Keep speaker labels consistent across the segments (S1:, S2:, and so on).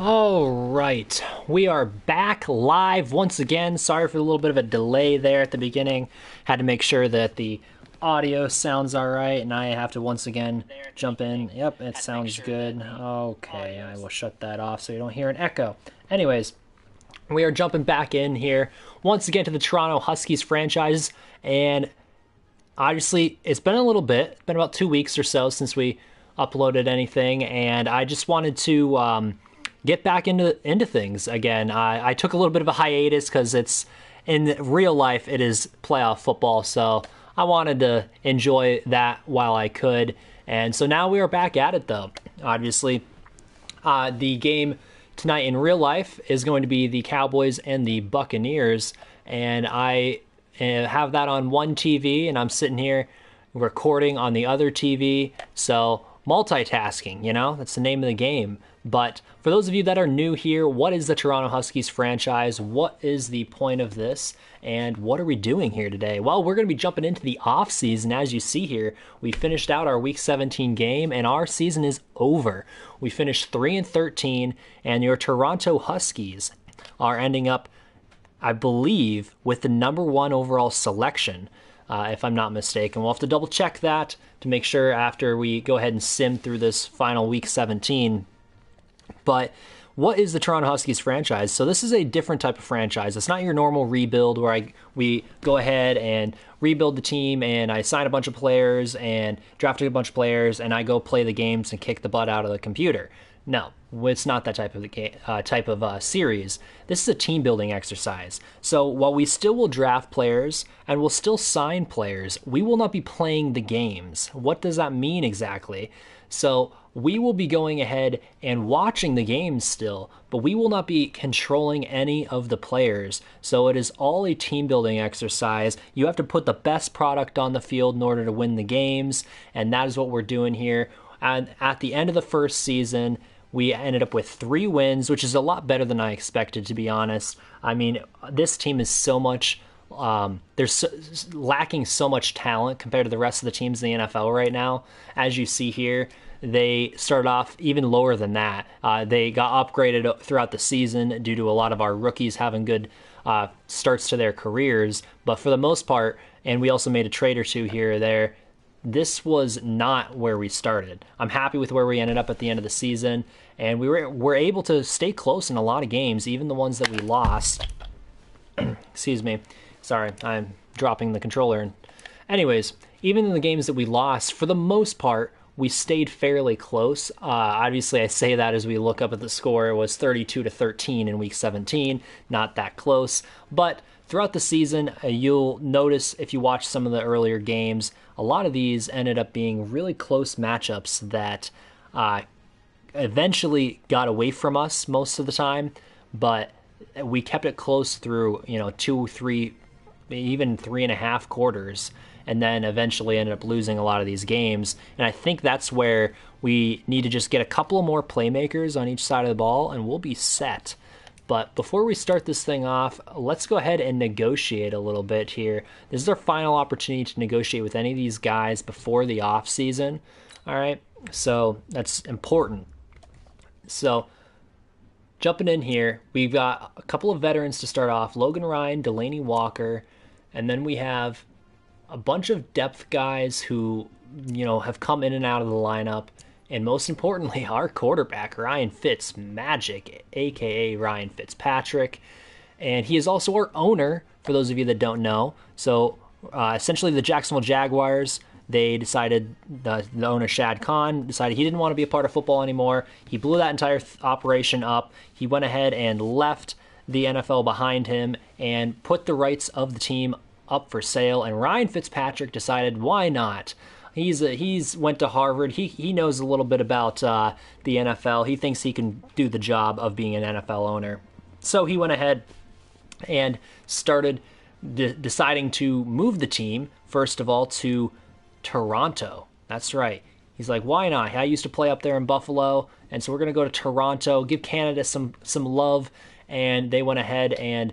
S1: All right, we are back live once again. Sorry for a little bit of a delay there at the beginning. Had to make sure that the audio sounds all right, and I have to once again jump in. Yep, it sounds good. Okay, I will shut that off so you don't hear an echo. Anyways, we are jumping back in here once again to the Toronto Huskies franchise, and obviously it's been a little bit. It's been about 2 weeks or so since we uploaded anything, and I just wanted to get back into things again. I took a little bit of a hiatus because it's in real life it is playoff football, so I wanted to enjoy that while I could. And so now we are back at it, though. Obviously, the game tonight in real life is going to be the Cowboys and the Buccaneers, and I have that on one TV, and I'm sitting here recording on the other TV. So multitasking, that's the name of the game. But for those of you that are new here, what is the Toronto Huskies franchise? What is the point of this? And what are we doing here today? Well, we're going to be jumping into the off season. As you see here, we finished out our Week 17 game, and our season is over. We finished 3-13, and your Toronto Huskies are ending up, I believe, with the number 1 overall selection, if I'm not mistaken. We'll have to double check that to make sure after we go ahead and sim through this final Week 17. But what is the Toronto Huskies franchise? So this is a different type of franchise. It's not your normal rebuild where we go ahead and rebuild the team and I sign a bunch of players and draft a bunch of players and I go play the games and kick the butt out of the computer. No, it's not that type of series. This is a team building exercise. So while we still will draft players and we'll still sign players, we will not be playing the games. What does that mean exactly? So we will be going ahead and watching the games still, but we will not be controlling any of the players. So it is all a team building exercise. You have to put the best product on the field in order to win the games, and that is what we're doing here. And at the end of the first season, we ended up with 3 wins, which is a lot better than I expected, to be honest. I mean, this team is so much lacking so much talent compared to the rest of the teams in the NFL right now. As you see here, they started off even lower than that. They got upgraded throughout the season due to a lot of our rookies having good starts to their careers. But for the most part, and we also made a trade or two here or there, this was not where we started. I'm happy with where we ended up at the end of the season, and we were able to stay close in a lot of games, even the ones that we lost. Excuse me. Sorry, I'm dropping the controller. Anyways, even in the games that we lost, for the most part, we stayed fairly close. Obviously, I say that as we look up at the score. It was 32-13 in Week 17, not that close. But throughout the season, you'll notice if you watch some of the earlier games, a lot of these ended up being really close matchups that eventually got away from us most of the time. But we kept it close through, 2, 3, even 3.5 quarters, and then eventually ended up losing a lot of these games. And I think that's where we need to just get a couple of more playmakers on each side of the ball, and we'll be set. But before we start this thing off, let's go ahead and negotiate a little bit here. This is our final opportunity to negotiate with any of these guys before the off season. All right, so that's important. So jumping in here, we've got a couple of veterans to start off, Logan Ryan, Delaney Walker, and then we have a bunch of depth guys who, have come in and out of the lineup, and most importantly, our quarterback, Ryan Fitzmagic, a.k.a. Ryan Fitzpatrick, and he is also our owner, for those of you that don't know. So, essentially, the Jacksonville Jaguars, they decided, the owner, Shad Khan, decided he didn't want to be a part of football anymore. He blew that entire operation up. He went ahead and left the NFL behind him and put the rights of the team up for sale. And Ryan Fitzpatrick decided, why not? He's went to Harvard. He knows a little bit about the NFL. He thinks he can do the job of being an NFL owner. So he went ahead and started deciding to move the team, first of all, to Toronto. That's right. He's like, why not? I used to play up there in Buffalo, and so we're going to go to Toronto, give Canada some love, and they went ahead and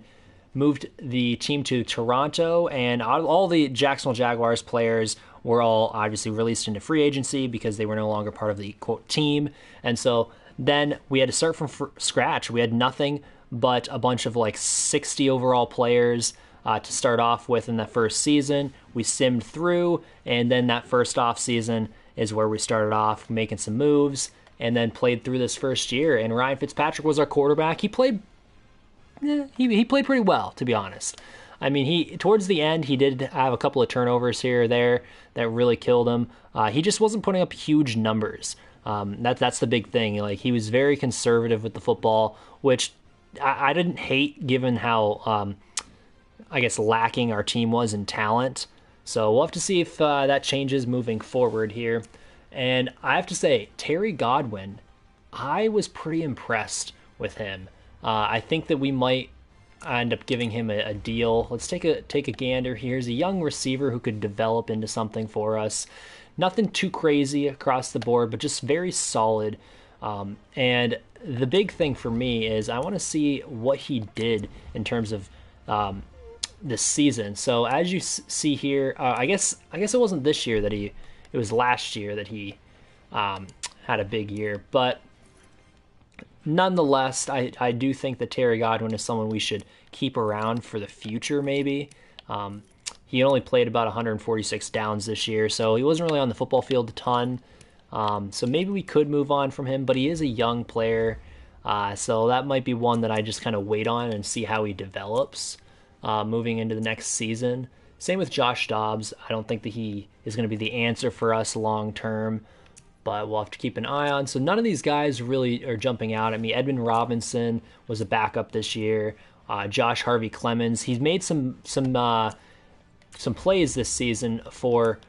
S1: moved the team to Toronto, and all the Jacksonville Jaguars players were all obviously released into free agency because they were no longer part of the, quote, team, and so Then we had to start from scratch. We had nothing but a bunch of like 60 overall players to start off with in that first season. We simmed through, and then that first off season is where we started off making some moves, and then played through this first year. And Ryan Fitzpatrick was our quarterback. He played pretty well, to be honest. I mean, he towards the end he did have a couple of turnovers here or there that really killed him. He just wasn't putting up huge numbers. That's the big thing. Like, he was very conservative with the football, which I didn't hate given how I guess lacking our team was in talent. So we'll have to see if that changes moving forward here. And I have to say, Terry Godwin, I was pretty impressed with him. I think that we might end up giving him a deal. Let's take a gander here. He's a young receiver who could develop into something for us. Nothing too crazy across the board, but just very solid. And the big thing for me is I want to see what he did in terms of this season. So as you see here, I guess it wasn't this year it was last year that he had a big year. But nonetheless, I do think that Terry Godwin is someone we should keep around for the future, maybe. He only played about 146 downs this year, so he wasn't really on the football field a ton. So maybe we could move on from him, but he is a young player, so that might be one that I just kind of wait on and see how he develops moving into the next season. Same with Josh Dobbs. I don't think that he is going to be the answer for us long term, but we'll have to keep an eye on. So none of these guys really are jumping out at me. Edmund Robinson was a backup this year. Josh Harvey Clemens, he's made some plays this season for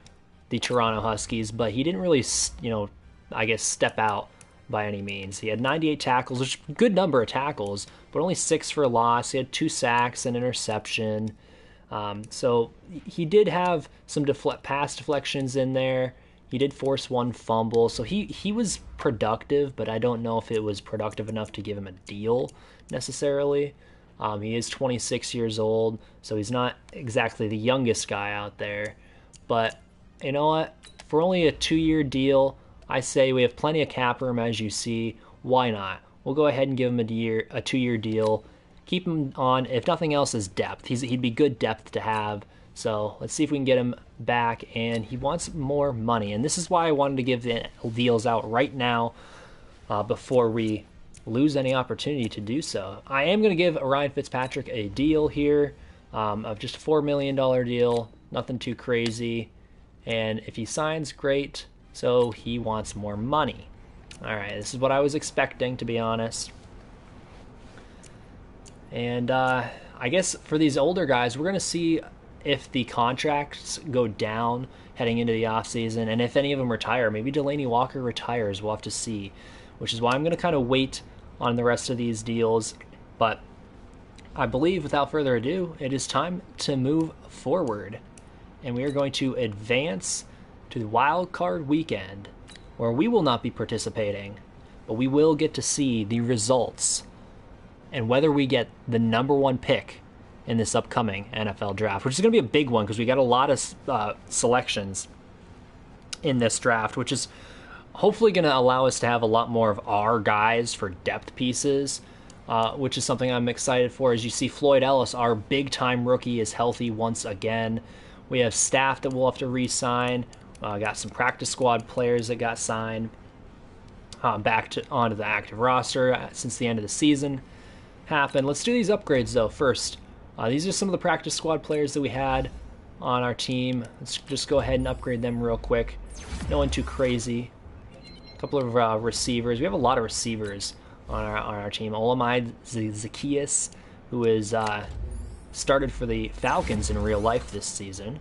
S1: the Toronto Huskies, but he didn't really, I guess, step out by any means. He had 98 tackles, which is a good number of tackles, but only 6 for a loss. He had 2 sacks and interception. So he did have some pass deflections in there. He did force 1 fumble, so he was productive, but I don't know if it was productive enough to give him a deal necessarily. He is 26 years old, so he's not exactly the youngest guy out there. But you know what? For only a 2-year deal, I say we have plenty of cap room, as you see. Why not? We'll go ahead and give him a 2-year deal. Keep him on, if nothing else, as depth. He'd be good depth to have. So let's see if we can get him back. And he wants more money. And this is why I wanted to give the deals out right now before we lose any opportunity to do so. I am going to give Ryan Fitzpatrick a deal here of just a $4 million deal. Nothing too crazy. And if he signs, great. So he wants more money. All right, this is what I was expecting, to be honest. And I guess for these older guys, we're going to see if the contracts go down heading into the offseason, and if any of them retire. Maybe Delaney Walker retires. We'll have to see, which is why I'm going to kind of wait on the rest of these deals. But I believe, without further ado, it is time to move forward. And we are going to advance to the wild card weekend, where we will not be participating, but we will get to see the results and whether we get the number 1 pick in this upcoming NFL draft, which is going to be a big one because we got a lot of selections in this draft, which is hopefully going to allow us to have a lot more of our guys for depth pieces, which is something I'm excited for. As you see, Floyd Ellis, our big-time rookie, is healthy once again. We have staff that we'll have to re-sign. Got some practice squad players that got signed onto the active roster since the end of the season happened. Let's do these upgrades, though, first. These are some of the practice squad players that we had on our team. Let's just go ahead and upgrade them real quick. No one too crazy. A couple of receivers. We have a lot of receivers on our team. Olamide Zacchaeus, who is started for the Falcons in real life this season.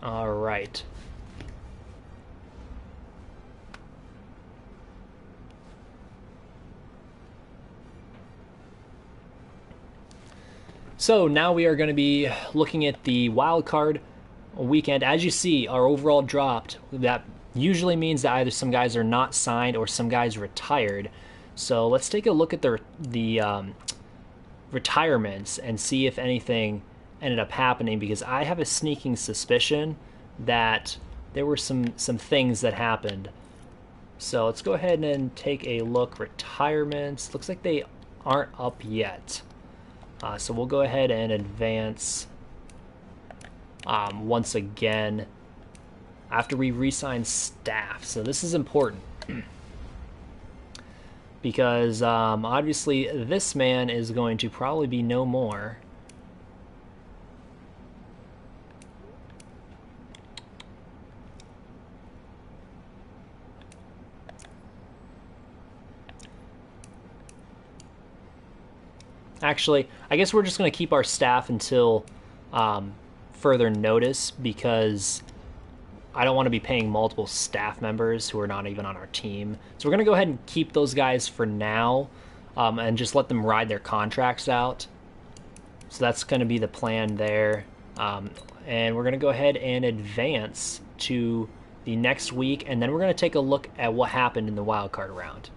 S1: All right. So now we are going to be looking at the wild card weekend. As you see, our overall dropped. That usually means that either some guys are not signed or some guys retired. So let's take a look at the retirements and see if anything ended up happening, because I have a sneaking suspicion that there were some things that happened. So let's go ahead and take a look. Retirements. Looks like they aren't up yet. So we'll go ahead and advance once again after we re-sign staff. So this is important because obviously this man is going to probably be no more. Actually, I guess we're just going to keep our staff until further notice, because I don't want to be paying multiple staff members who are not even on our team. So we're going to go ahead and keep those guys for now and just let them ride their contracts out. So that's going to be the plan there. And we're going to go ahead and advance to the next week, and then we're going to take a look at what happened in the wild card round.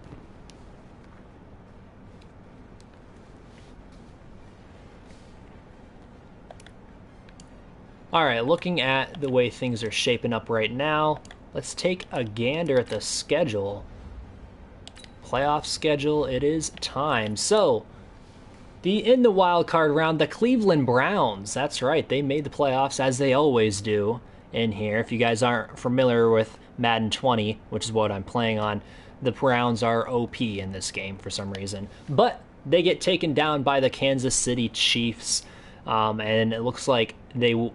S1: Alright, looking at the way things are shaping up right now, let's take a gander at the schedule. Playoff schedule, it is time. So, in the wild card round, the Cleveland Browns, that's right, they made the playoffs as they always do in here. If you guys aren't familiar with Madden 20, which is what I'm playing on, the Browns are OP in this game for some reason. But they get taken down by the Kansas City Chiefs, and it looks like they will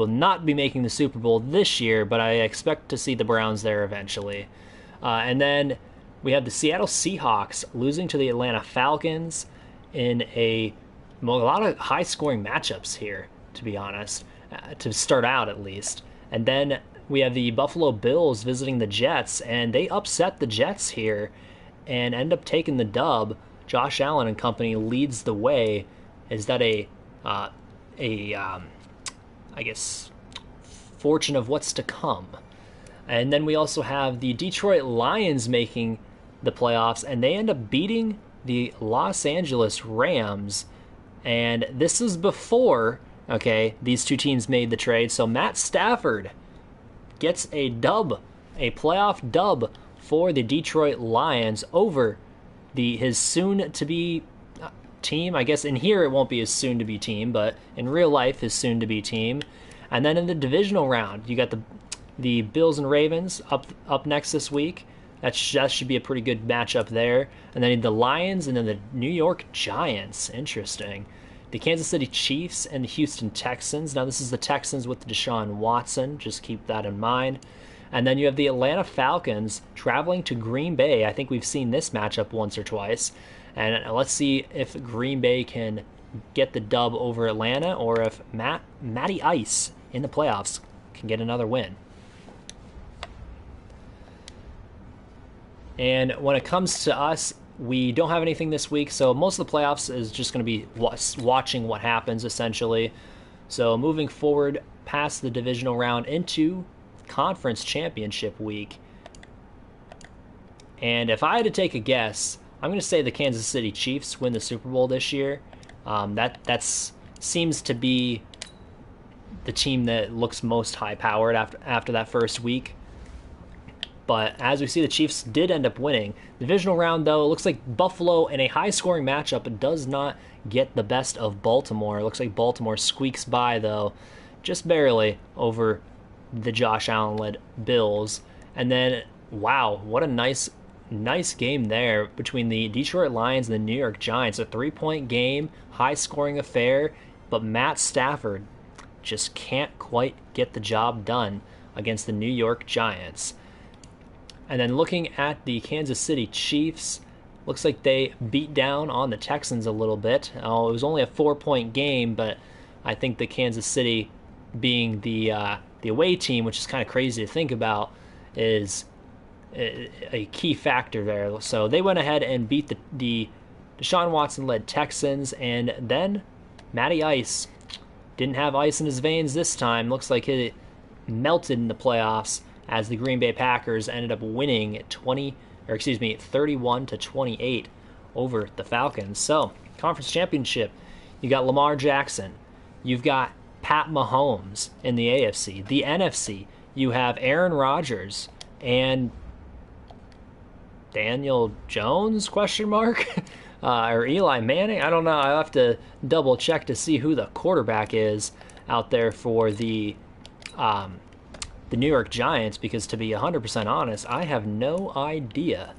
S1: not be making the Super Bowl this year, but I expect to see the Browns there eventually. And then we have the Seattle Seahawks losing to the Atlanta Falcons in a lot of high-scoring matchups here, to be honest, to start out at least. And then we have the Buffalo Bills visiting the Jets, and they upset the Jets here and end up taking the dub. Josh Allen and company leads the way. Is that I guess, fortune of what's to come? And then we also have the Detroit Lions making the playoffs, and they end up beating the Los Angeles Rams. And this is before, okay, these two teams made the trade. So Matt Stafford gets a dub, a playoff dub for the Detroit Lions over his soon-to-be team. I guess in here it won't be his soon-to-be team, but in real life his soon-to-be team. And then in the divisional round, you got the Bills and Ravens up next this week. That should be a pretty good matchup there. And then the Lions and then the New York Giants. Interesting. The Kansas City Chiefs and the Houston Texans. Now this is the Texans with Deshaun Watson. Just keep that in mind. And then you have the Atlanta Falcons traveling to Green Bay. I think we've seen this matchup once or twice. And let's see if Green Bay can get the dub over Atlanta, or if Matty Ice in the playoffs can get another win. And when it comes to us, we don't have anything this week, so most of the playoffs is just going to be watching what happens, essentially. So moving forward past the divisional round into conference championship week. And if I had to take a guess, I'm going to say the Kansas City Chiefs win the Super Bowl this year. That seems to be the team that looks most high-powered after that first week. But as we see, the Chiefs did end up winning. The divisional round, though, it looks like Buffalo in a high-scoring matchup does not get the best of Baltimore. It looks like Baltimore squeaks by, though, just barely over the Josh Allen-led Bills. And then, wow, what a nice game there between the Detroit Lions and the New York Giants. A 3-point game, high-scoring affair, but Matt Stafford just can't quite get the job done against the New York Giants. And then looking at the Kansas City Chiefs, looks like they beat down on the Texans a little bit. It was only a 4-point game, but I think the Kansas City, being the away team, which is kind of crazy to think about, is a key factor there. So they went ahead and beat the Deshaun Watson-led Texans, and then Matty Ice didn't have ice in his veins this time. Looks like it melted in the playoffs as the Green Bay Packers ended up winning 31-28 over the Falcons. So, conference championship You got Lamar Jackson. You've got Pat Mahomes in the AFC. The NFC, you have Aaron Rodgers and Daniel Jones, question mark? Or Eli Manning? I don't know. I'll have to double check to see who the quarterback is out there for the New York Giants, because to be 100% honest, I have no idea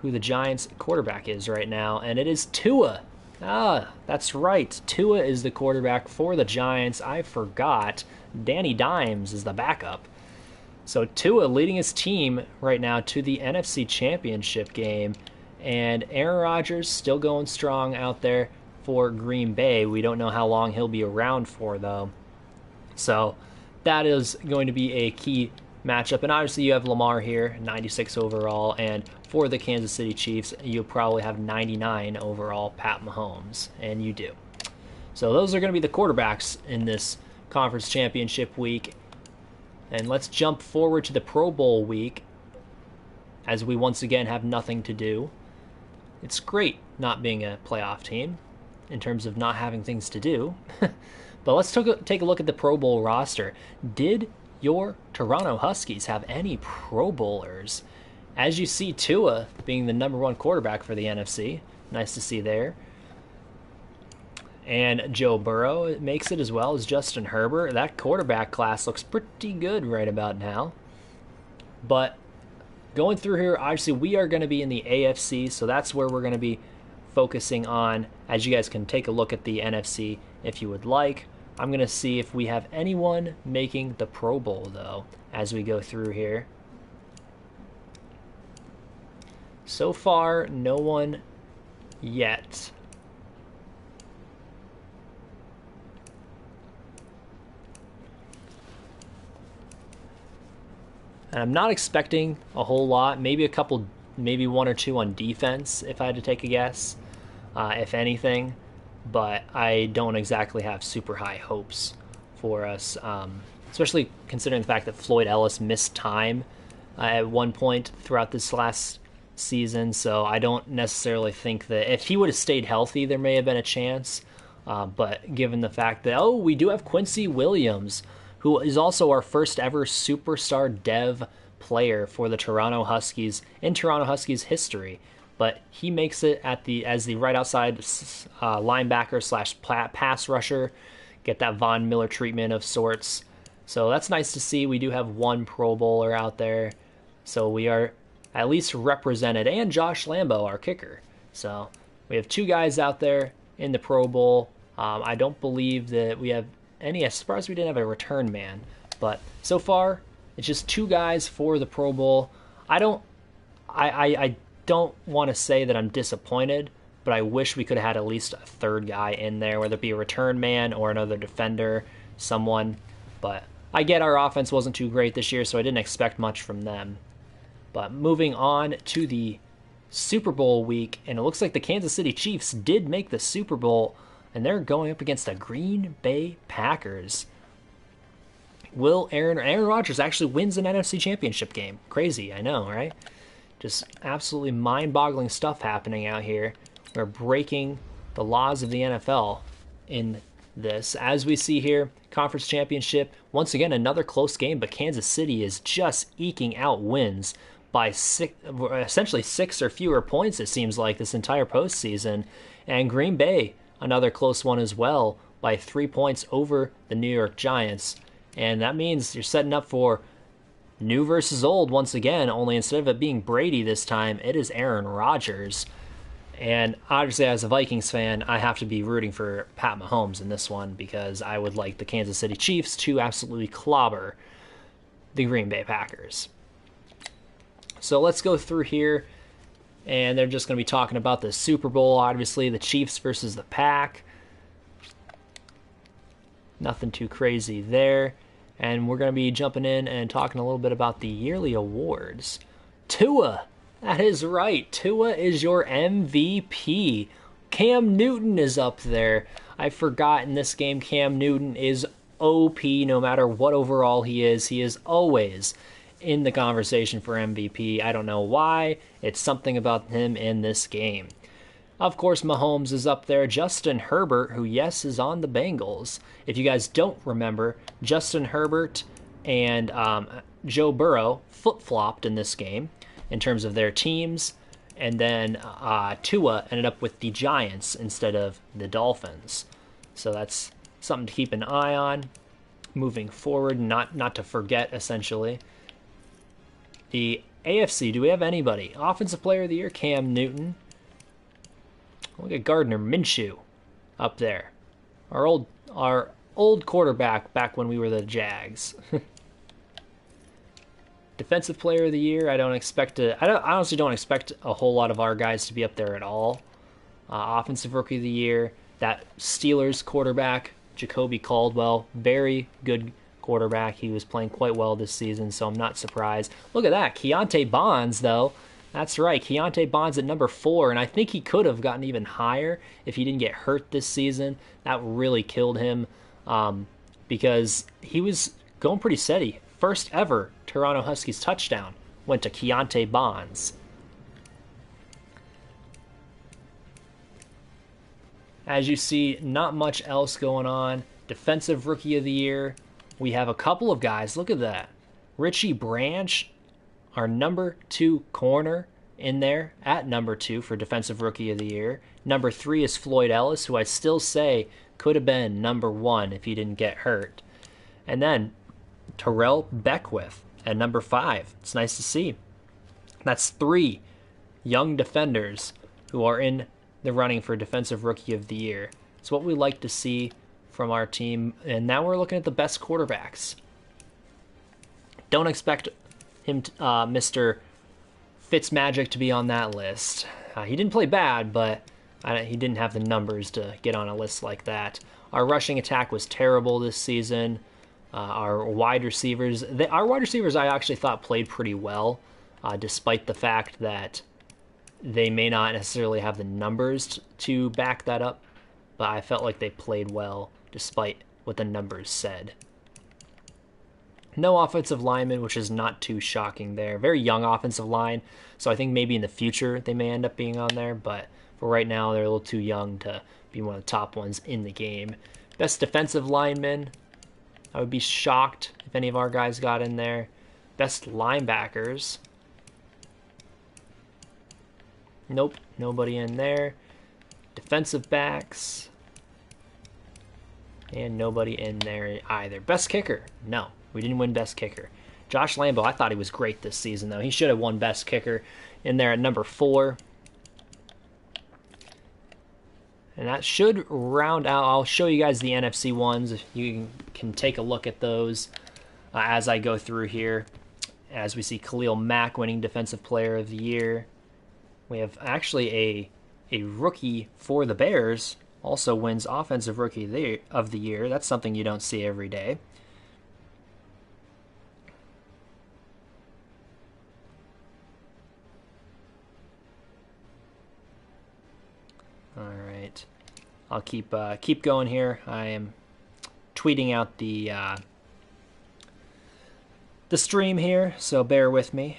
S1: who the Giants quarterback is right now, and it is Tua. Ah, that's right. Tua is the quarterback for the Giants. I forgot. Danny Dimes is the backup. So Tua leading his team right now to the NFC Championship game, and Aaron Rodgers still going strong out there for Green Bay. We don't know how long he'll be around for, though. So that is going to be a key matchup. And obviously you have Lamar here, 96 overall, and for the Kansas City Chiefs, you'll probably have 99 overall, Pat Mahomes, and you do. So those are going to be the quarterbacks in this conference championship week. And let's jump forward to the Pro Bowl week, as we once again have nothing to do. It's great not being a playoff team in terms of not having things to do. But let's take a look at the Pro Bowl roster. Did your Toronto Huskies have any Pro Bowlers? As you see, Tua being the #1 quarterback for the NFC. Nice to see there. And Joe Burrow makes it, as well as Justin Herbert. That quarterback class looks pretty good right about now. But going through here, obviously we are going to be in the AFC, so that's where we're going to be focusing on, as you guys can take a look at the NFC if you would like. I'm going to see if we have anyone making the Pro Bowl, though, as we go through here. So far, no one yet. And I'm not expecting a whole lot. Maybe a couple, maybe one or two on defense, if I had to take a guess, if anything. But I don't exactly have super high hopes for us, especially considering the fact that Floyd Ellis missed time at one point throughout this last season. So I don't necessarily think that if he would have stayed healthy, there may have been a chance. But given the fact that, we do have Quincy Williams, who is also our first ever superstar dev player for the Toronto Huskies in Toronto Huskies history. But he makes it as the right outside linebacker / pass rusher, get that Von Miller treatment of sorts. So that's nice to see. We do have one Pro Bowler out there, so we are at least represented, and Josh Lambo, our kicker. So we have two guys out there in the Pro Bowl. I don't believe that we have any. I'm surprised we didn't have a return man, but so far it's just two guys for the Pro Bowl. I don't want to say that I'm disappointed, but I wish we could have had at least a third guy in there, whether it be a return man or another defender, someone. But I get our offense wasn't too great this year, so I didn't expect much from them. But moving on to the Super Bowl week, and it looks like the Kansas City Chiefs did make the Super Bowl, and they're going up against the Green Bay Packers. Will Aaron Rodgers actually wins an NFC Championship game? Crazy, I know, right? Just absolutely mind-boggling stuff happening out here. We're breaking the laws of the NFL in this. As we see here, Conference Championship, once again, another close game, but Kansas City is just eking out wins by essentially 6 or fewer points, it seems like, this entire postseason. And Green Bay, another close one as well, by 3 points over the New York Giants. And that means you're setting up for new versus old once again, only instead of it being Brady this time, it is Aaron Rodgers. And obviously, as a Vikings fan, I have to be rooting for Pat Mahomes in this one, because I would like the Kansas City Chiefs to absolutely clobber the Green Bay Packers. So let's go through here, and they're just going to be talking about the Super Bowl, obviously, the Chiefs versus the Pack. Nothing too crazy there. And we're going to be jumping in and talking a little bit about the yearly awards. Tua, that is right. Tua is your MVP. Cam Newton is up there. I forgot in this game Cam Newton is OP no matter what overall he is. He is always in the conversation for MVP. I don't know why. It's something about him in this game. Of course, Mahomes is up there. Justin Herbert, who, yes, is on the Bengals. If you guys don't remember, Justin Herbert and Joe Burrow flip-flopped in this game in terms of their teams. And then Tua ended up with the Giants instead of the Dolphins. So that's something to keep an eye on moving forward, not to forget, essentially. The AFC, do we have anybody? Offensive Player of the Year, Cam Newton. Look at Gardner Minshew up there. Our old quarterback back when we were the Jags. Defensive Player of the Year, I honestly don't expect a whole lot of our guys to be up there at all. Offensive Rookie of the Year, that Steelers quarterback, Jacoby Caldwell, very good quarterback. He was playing quite well this season, so I'm not surprised. Look at that, Keontae Bonds, though. That's right, Keontae Bonds at number 4, and I think he could have gotten even higher if he didn't get hurt this season. That really killed him because he was going pretty steady. First ever Toronto Huskies touchdown went to Keontae Bonds. As you see, not much else going on. Defensive Rookie of the Year, we have a couple of guys. Look at that. Richie Branch, our number 2 corner, in there at number 2 for Defensive Rookie of the Year. Number 3 is Floyd Ellis, who I still say could have been number 1 if he didn't get hurt. And then Terrell Beckwith at number 5. It's nice to see. That's 3 young defenders who are in the running for Defensive Rookie of the Year. It's what we like to see from our team. And now we're looking at the best quarterbacks. Don't expect him, Mr. Fitzmagic, to be on that list. He didn't play bad, but he didn't have the numbers to get on a list like that. Our rushing attack was terrible this season. Our wide receivers, I actually thought played pretty well, despite the fact that they may not necessarily have the numbers to back that up. But I felt like they played well, despite what the numbers said. No offensive lineman, which is not too shocking there. Very young offensive line, so I think maybe in the future they may end up being on there, but for right now they're a little too young to be one of the top ones in the game. Best defensive lineman, I would be shocked if any of our guys got in there. Best linebackers, nope, nobody in there. Defensive backs, and nobody in there either. Best kicker, no. We didn't win Best Kicker. Josh Lambo, I thought he was great this season, though. He should have won Best Kicker in there at number 4. And that should round out. I'll show you guys the NFC ones. You can take a look at those as I go through here. As we see Khalil Mack winning Defensive Player of the Year. We have actually a rookie for the Bears also wins Offensive Rookie of the Year. That's something you don't see every day. All right, I'll keep going here. I am tweeting out the stream here, so bear with me.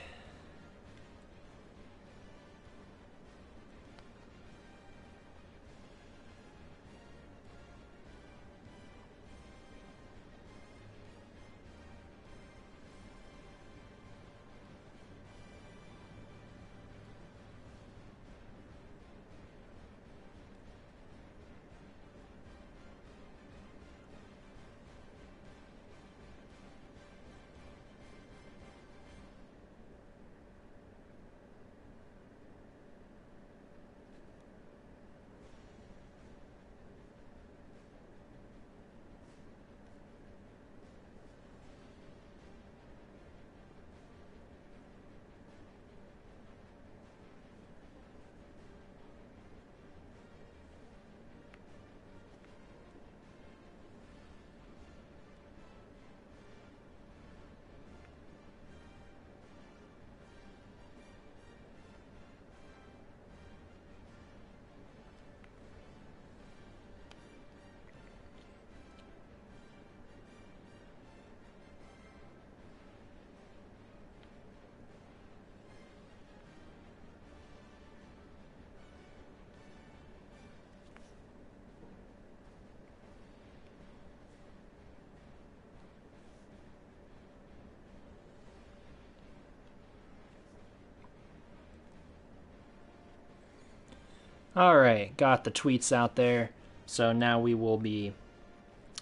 S1: All right, got the tweets out there. So now we will be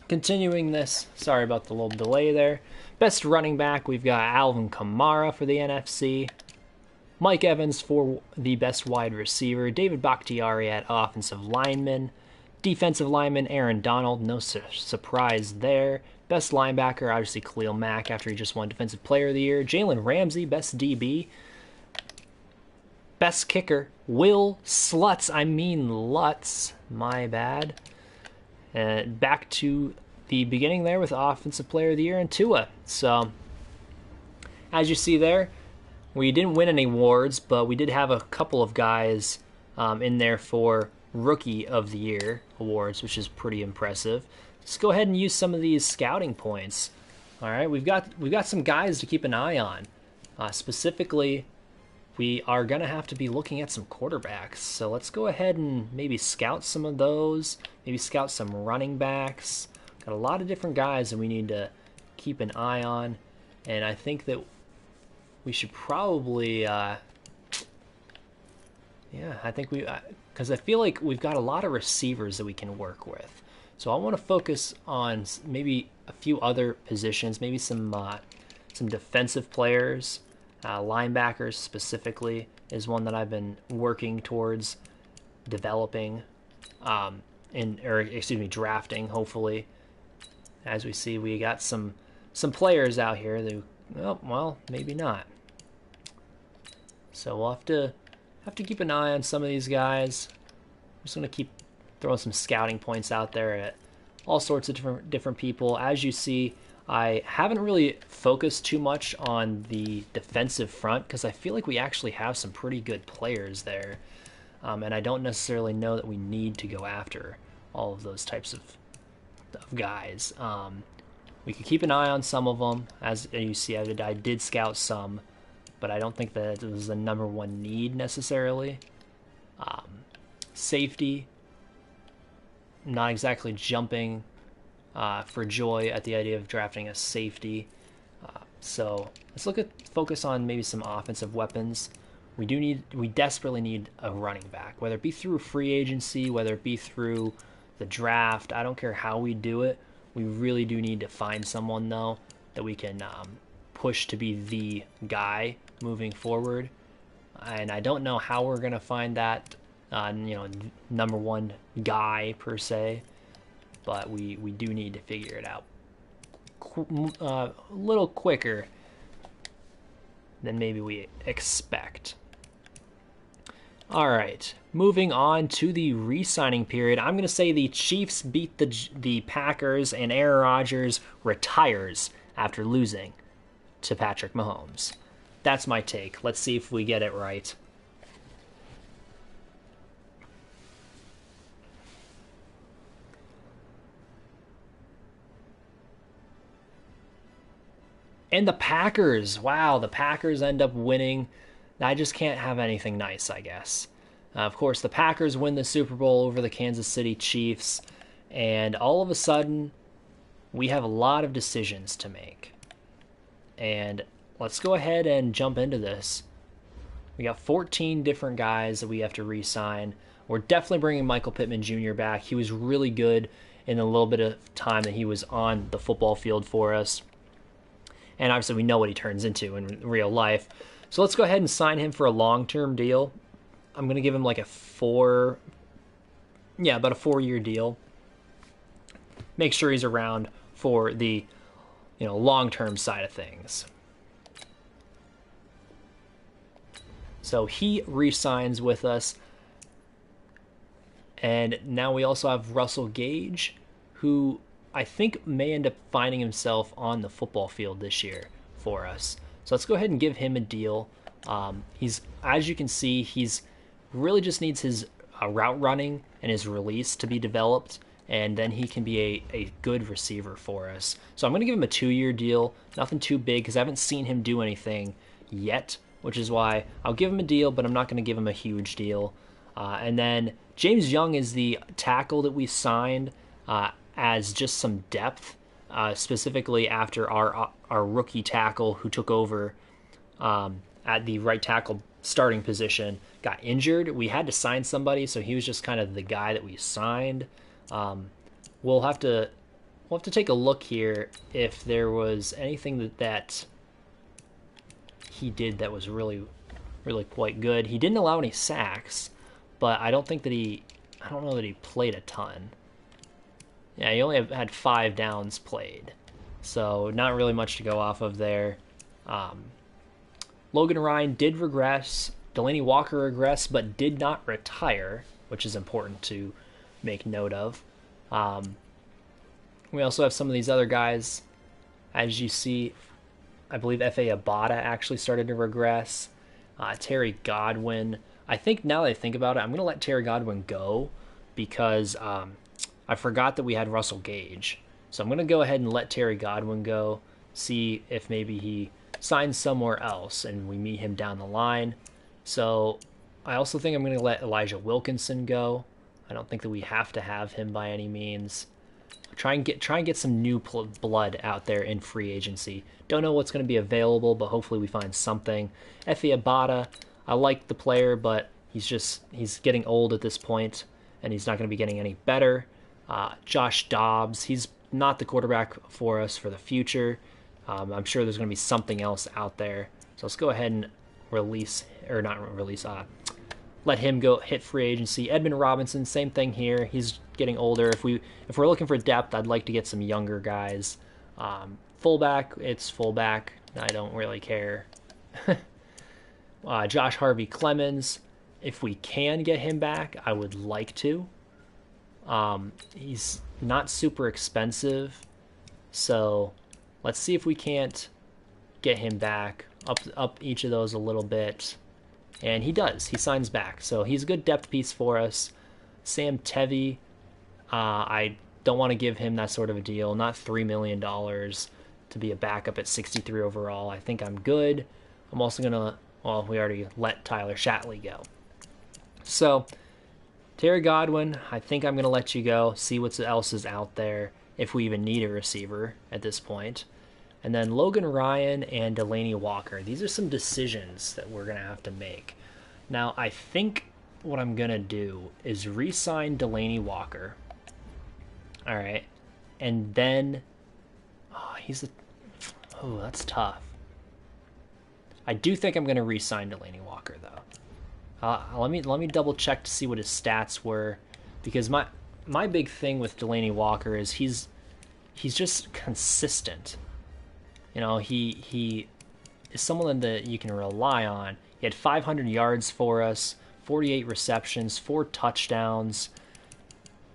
S1: continuing this. Sorry about the little delay there. Best running back, we've got Alvin Kamara for the NFC. Mike Evans for the best wide receiver. David Bakhtiari at offensive lineman. Defensive lineman, Aaron Donald. No surprise there. Best linebacker, obviously Khalil Mack after he just won Defensive Player of the Year. Jalen Ramsey, best DB. Best kicker, Will Lutz. My bad. And back to the beginning there with Offensive Player of the Year and Tua. So, as you see there, we didn't win any awards, but we did have a couple of guys in there for Rookie of the Year awards, which is pretty impressive. Let's go ahead and use some of these scouting points. All right, we've got some guys to keep an eye on. Specifically, we are going to have to be looking at some quarterbacks. So let's go ahead and maybe scout some of those. Maybe scout some running backs. Got a lot of different guys that we need to keep an eye on. And I think that we should probably, because I feel like we've got a lot of receivers that we can work with. So I want to focus on maybe a few other positions, maybe some defensive players. Linebackers specifically is one that I've been working towards developing, drafting. Hopefully, as we see, we got some players out here that, well, maybe not. So we'll have to keep an eye on some of these guys. I'm just gonna keep throwing some scouting points out there at all sorts of different people. As you see, I haven't really focused too much on the defensive front because I feel like we actually have some pretty good players there. And I don't necessarily know that we need to go after all of those types of guys. We could keep an eye on some of them. As you see, I did scout some, but I don't think that it was the number one need necessarily. Safety, not exactly jumping for joy at the idea of drafting a safety. So let's focus on maybe some offensive weapons. We desperately need a running back, whether it be through free agency, whether it be through the draft. I don't care how we do it. We really do need to find someone though that we can push to be the guy moving forward. And I don't know how we're gonna find that, number one guy per se. But we do need to figure it out a little quicker than maybe we expect. All right, moving on to the re-signing period. I'm going to say the Chiefs beat the Packers and Aaron Rodgers retires after losing to Patrick Mahomes. That's my take. Let's see if we get it right. And the Packers, wow, the Packers end up winning. I just can't have anything nice, I guess. Of course, the Packers win the Super Bowl over the Kansas City Chiefs, and all of a sudden, we have a lot of decisions to make. And let's go ahead and jump into this. We got 14 different guys that we have to re-sign. We're definitely bringing Michael Pittman Jr. back. He was really good in the little bit of time that he was on the football field for us. And obviously we know what he turns into in real life. So let's go ahead and sign him for a long-term deal. I'm going to give him like about a 4-year deal. Make sure he's around for the, long-term side of things. So he re-signs with us. And now we also have Russell Gage, who I think may end up finding himself on the football field this year for us. So let's go ahead and give him a deal. He's, as you can see, he's really just needs his route running and his release to be developed, and then he can be a good receiver for us. So I'm going to give him a 2-year deal. Nothing too big because I haven't seen him do anything yet, which is why I'll give him a deal, but I'm not going to give him a huge deal. And then James Young is the tackle that we signed as just some depth, specifically after our rookie tackle who took over at the right tackle starting position got injured. We had to sign somebody, so he was just kind of the guy that we signed. Um, we'll have to take a look here if there was anything that he did that was really quite good. He didn't allow any sacks, but I don't know that he played a ton. Yeah, he only had 5 downs played, so not really much to go off of there. Logan Ryan did regress. Delaney Walker regressed, but did not retire, which is important to make note of. We also have some of these other guys. As you see, I believe F.A. Abada actually started to regress. Terry Godwin. I think now that I think about it, I'm going to let Terry Godwin go because I forgot that we had Russell Gage. So I'm going to go ahead and let Terry Godwin go, see if maybe he signs somewhere else and we meet him down the line. So I also think I'm going to let Elijah Wilkinson go. I don't think that we have to have him by any means. Try and get some new blood out there in free agency. Don't know what's going to be available, but hopefully we find something. Effie Abada, I like the player, but he's getting old at this point, and he's not going to be getting any better. Josh Dobbs, he's not the quarterback for us for the future. I'm sure there's going to be something else out there. So let's go ahead and let him go hit free agency. Edmund Robinson, same thing here. He's getting older. If we're looking for depth, I'd like to get some younger guys. Fullback, it's fullback. I don't really care. Josh Harvey Clemens, if we can get him back, I would like to. He's not super expensive, so let's see if we can't get him back, up each of those a little bit. And he does. He signs back. So he's a good depth piece for us. Sam Tevy, I don't want to give him that sort of a deal. Not $3 million to be a backup at 63 overall. I think I'm good. I'm also going to, well, we already let Tyler Shatley go. So Terry Godwin, I think I'm going to let you go. See what else is out there, if we even need a receiver at this point. And then Logan Ryan and Delaney Walker. These are some decisions that we're going to have to make. Now, I think what I'm going to do is re-sign Delaney Walker. All right. And then, that's tough. I do think I'm going to re-sign Delaney Walker, though. Let me double check to see what his stats were, because my big thing with Delaney Walker is he's just consistent. You know, he is someone that you can rely on. He had 500 yards for us, 48 receptions, 4 touchdowns,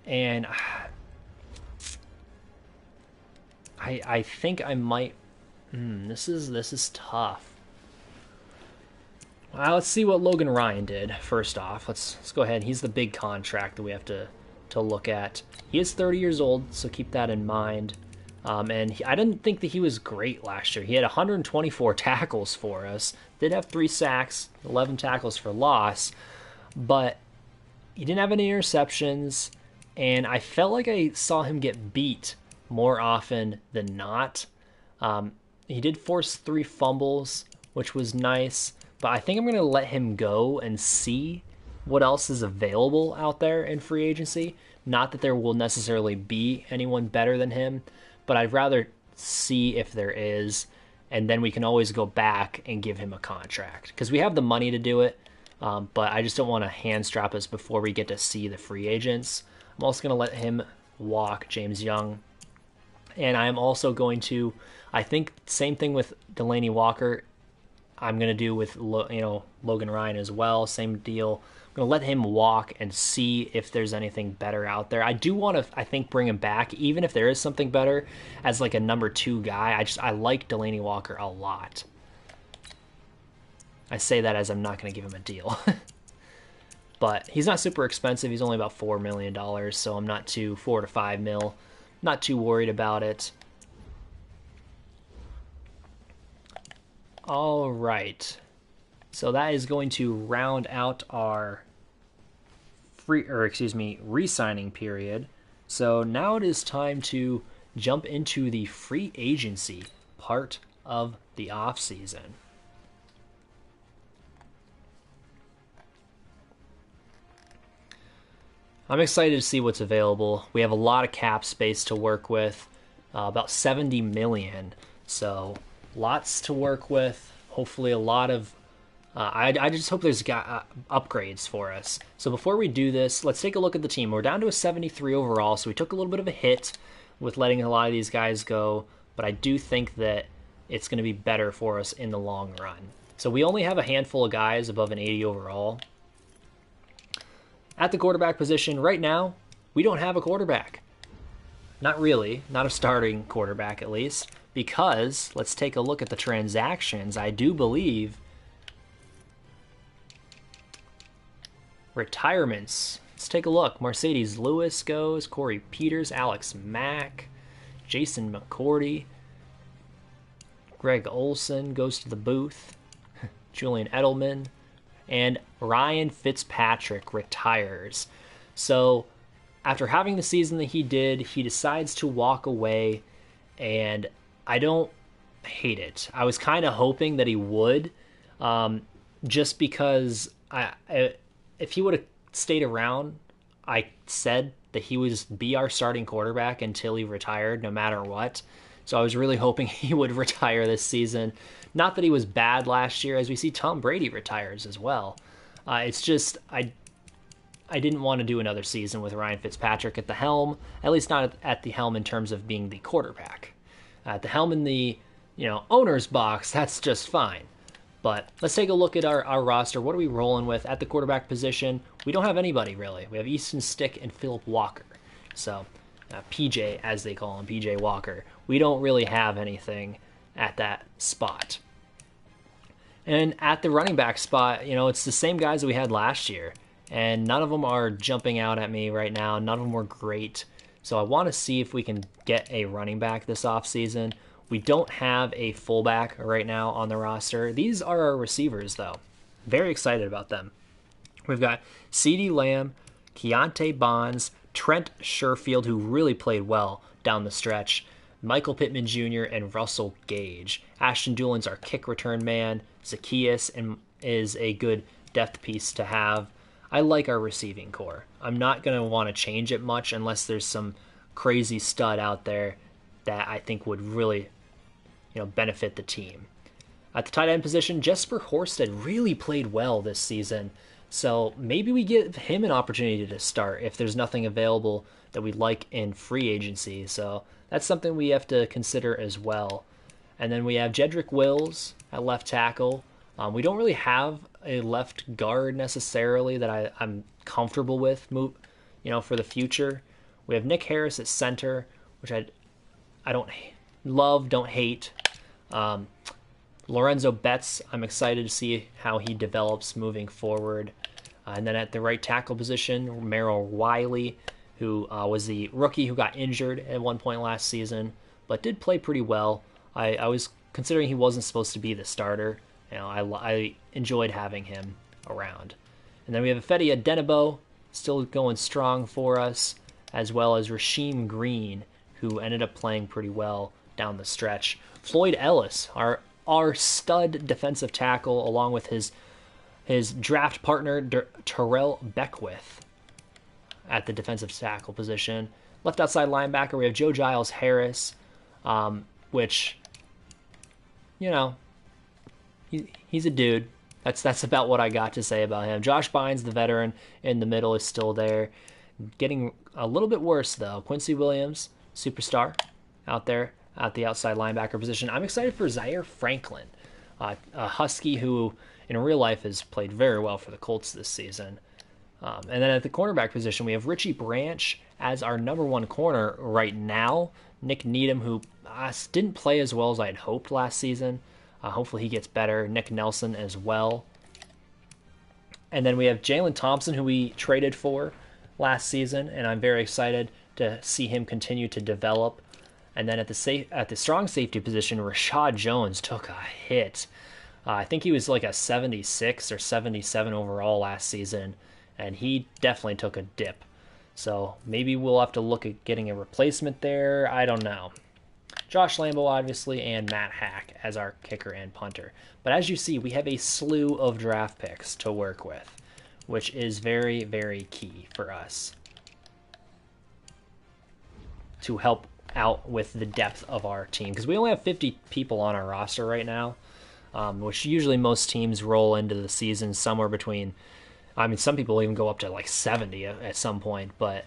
S1: and I think I might. This is tough. Well, let's see what Logan Ryan did. First off, let's go ahead. He's the big contract that we have to look at. He is 30 years old, so keep that in mind. I didn't think that he was great last year. He had 124 tackles for us. Did have 3 sacks, 11 tackles for loss, but he didn't have any interceptions, and I felt like I saw him get beat more often than not. He did force 3 fumbles, which was nice, but I think I'm going to let him go and see what else is available out there in free agency. Not that there will necessarily be anyone better than him, but I'd rather see if there is, and then we can always go back and give him a contract, because we have the money to do it, but I just don't want to hand strap us before we get to see the free agents. I'm also going to let him walk, James Young, and I'm also going to, I think, same thing with Delaney Walker, I'm going to do with Logan Ryan as well, same deal. I'm going to let him walk and see if there's anything better out there. I do want to, I think, bring him back, even if there is something better, as like a number 2 guy. I like Delaney Walker a lot. I say that as I'm not going to give him a deal. But he's not super expensive. He's only about $4 million, so I'm not too, 4 to 5 mil. Not too worried about it. All right. So that is going to round out our re-signing period. So now it is time to jump into the free agency part of the off season. I'm excited to see what's available. We have a lot of cap space to work with, about 70 million. So lots to work with. Hopefully a lot of I just hope there's upgrades for us. So before we do this, let's take a look at the team. We're down to a 73 overall, so we took a little bit of a hit with letting a lot of these guys go, but I do think that it's going to be better for us in the long run. So we only have a handful of guys above an 80 overall. At the quarterback position, right now, we don't have a quarterback. Not really, not a starting quarterback at least, because let's take a look at the transactions. I do believe retirements. Let's take a look. Mercedes Lewis goes, Corey Peters, Alex Mack, Jason McCourty, Greg Olson goes to the booth, Julian Edelman, and Ryan Fitzpatrick retires. So after having the season that he did, he decides to walk away, and I don't hate it. I was kind of hoping that he would, just because if he would have stayed around, I said that he would just be our starting quarterback until he retired, no matter what. So I was really hoping he would retire this season. Not that he was bad last year, as we see Tom Brady retires as well. It's just I didn't want to do another season with Ryan Fitzpatrick at the helm, at least not at the helm in terms of being the quarterback. At the helm in the owner's box, that's just fine. But let's take a look at our roster. What are we rolling with at the quarterback position? We don't have anybody, really. We have Easton Stick and Philip Walker. So PJ, as they call him, PJ Walker. We don't really have anything at that spot. And at the running back spot, it's the same guys that we had last year. And none of them are jumping out at me right now. None of them were great. So I want to see if we can get a running back this offseason. We don't have a fullback right now on the roster. These are our receivers, though. Very excited about them. We've got CeeDee Lamb, Keontae Bonds, Trent Sherfield, who really played well down the stretch, Michael Pittman Jr., and Russell Gage. Ashton Doolin's our kick return man. Zacchaeus is a good depth piece to have. I like our receiving core. I'm not going to want to change it much unless there's some crazy stud out there that I think would really benefit the team. At the tight end position, Jesper Horsted really played well this season, so maybe we give him an opportunity to start if there's nothing available that we like in free agency. So that's something we have to consider as well. And then we have Jedrick Wills at left tackle. We don't really have a left guard necessarily that I'm comfortable with, for the future. We have Nick Harris at center, which I don't love, don't hate. Lorenzo Betts, I'm excited to see how he develops moving forward. And then at the right tackle position, Merrill Wiley, who was the rookie who got injured at one point last season, but did play pretty well. I was considering he wasn't supposed to be the starter. I enjoyed having him around. And then we have Ifeadi Adenabo, still going strong for us, as well as Rasheem Green, who ended up playing pretty well down the stretch. Floyd Ellis, our stud defensive tackle, along with his draft partner, Terrell Beckwith, at the defensive tackle position. Left outside linebacker, we have Joe Giles Harris, which, he's a dude. That's about what I got to say about him. Josh Bynes, the veteran, in the middle is still there. Getting a little bit worse, though. Quincy Williams, superstar, out there at the outside linebacker position. I'm excited for Zaire Franklin, a Husky who in real life has played very well for the Colts this season. And then at the cornerback position, we have Richie Branch as our number one corner right now. Nick Needham, who didn't play as well as I had hoped last season. Hopefully he gets better. Nick Nelson as well. And then we have Jalen Thompson, who we traded for last season, and I'm very excited to see him continue to develop. And then at the strong safety position, Rashad Jones took a hit. I think he was like a 76 or 77 overall last season, and he definitely took a dip. So maybe we'll have to look at getting a replacement there. I don't know. Josh Lambo, obviously, and Matt Hack as our kicker and punter. But as you see, we have a slew of draft picks to work with, which is very, very key for us. to help out with the depth of our team, because we only have 50 people on our roster right now, which usually most teams roll into the season somewhere between, I mean, some people even go up to like 70 at some point, but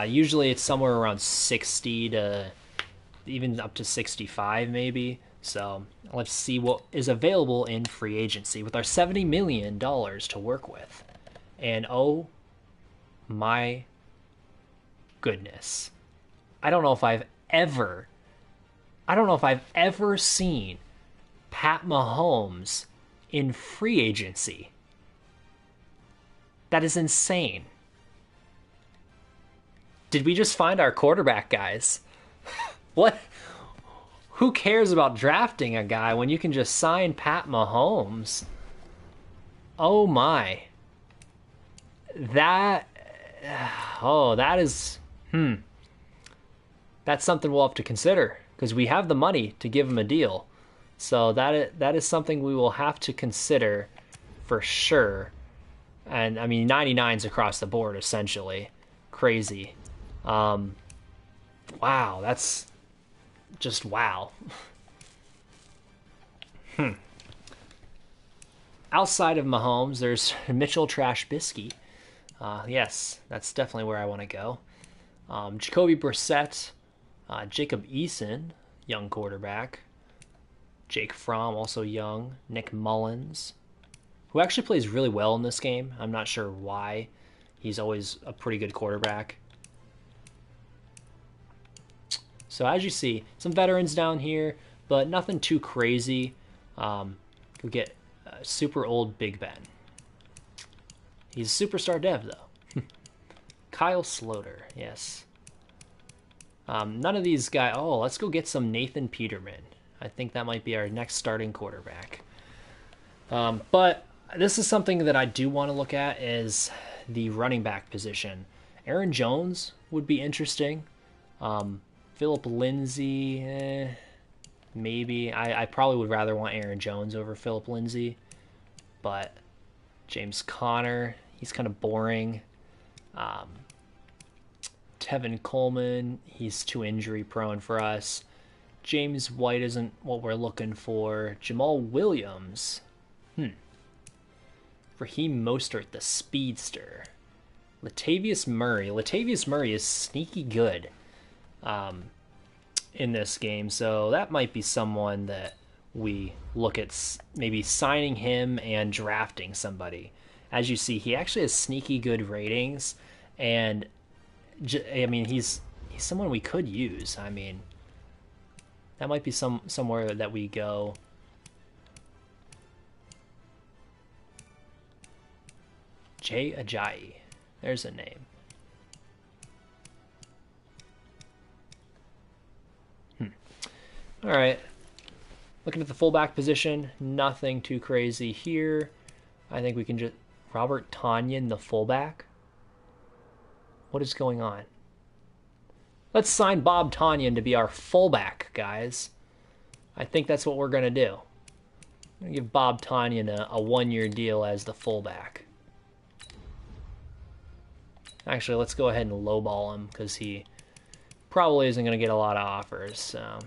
S1: usually it's somewhere around 60 to even up to 65 maybe. So let's see what is available in free agency with our $70 million to work with. And oh my goodness, I don't know if I've ever seen Pat Mahomes in free agency. That is insane. Did we just find our quarterback, guys? What? Who cares about drafting a guy when you can just sign Pat Mahomes? Oh my. That is that's something we'll have to consider, because we have the money to give him a deal. So that is something we will have to consider for sure. And I mean, 99s across the board, essentially. Crazy. Wow, that's just wow. Outside of Mahomes, there's Mitchell Trubisky. Yes, that's definitely where I want to go. Jacoby Brissett, Jacob Eason, young quarterback. Jake Fromm, also young. Nick Mullins, who actually plays really well in this game. I'm not sure why. He's always a pretty good quarterback. So as you see, some veterans down here, but nothing too crazy. Go get super old Big Ben. He's a superstar dev, though. Kyle Sloter, yes. None of these guys... Oh, let's go get some Nathan Peterman. I think that might be our next starting quarterback. But this is something that I do want to look at, is the running back position. Aaron Jones would be interesting. Philip Lindsay, maybe. I probably would rather want Aaron Jones over Philip Lindsay. But James Conner, he's kind of boring. Tevin Coleman, he's too injury prone for us. James White isn't what we're looking for. Jamal Williams. Raheem Mostert, the speedster. Latavius Murray. Latavius Murray is sneaky good in this game, so that might be someone that we look at maybe signing him and drafting somebody. As you see, he actually has sneaky good ratings, and I mean, he's someone we could use. I mean, that might be somewhere that we go. Jay Ajayi, there's a name. All right, looking at the fullback position, nothing too crazy here. I think we can just... Robert Tonyan, the fullback? What is going on? Let's sign Bob Tonyan to be our fullback, guys. I think that's what we're going to do. I'm going to give Bob Tonyan a one-year deal as the fullback. Actually, let's go ahead and lowball him, because he probably isn't going to get a lot of offers. So.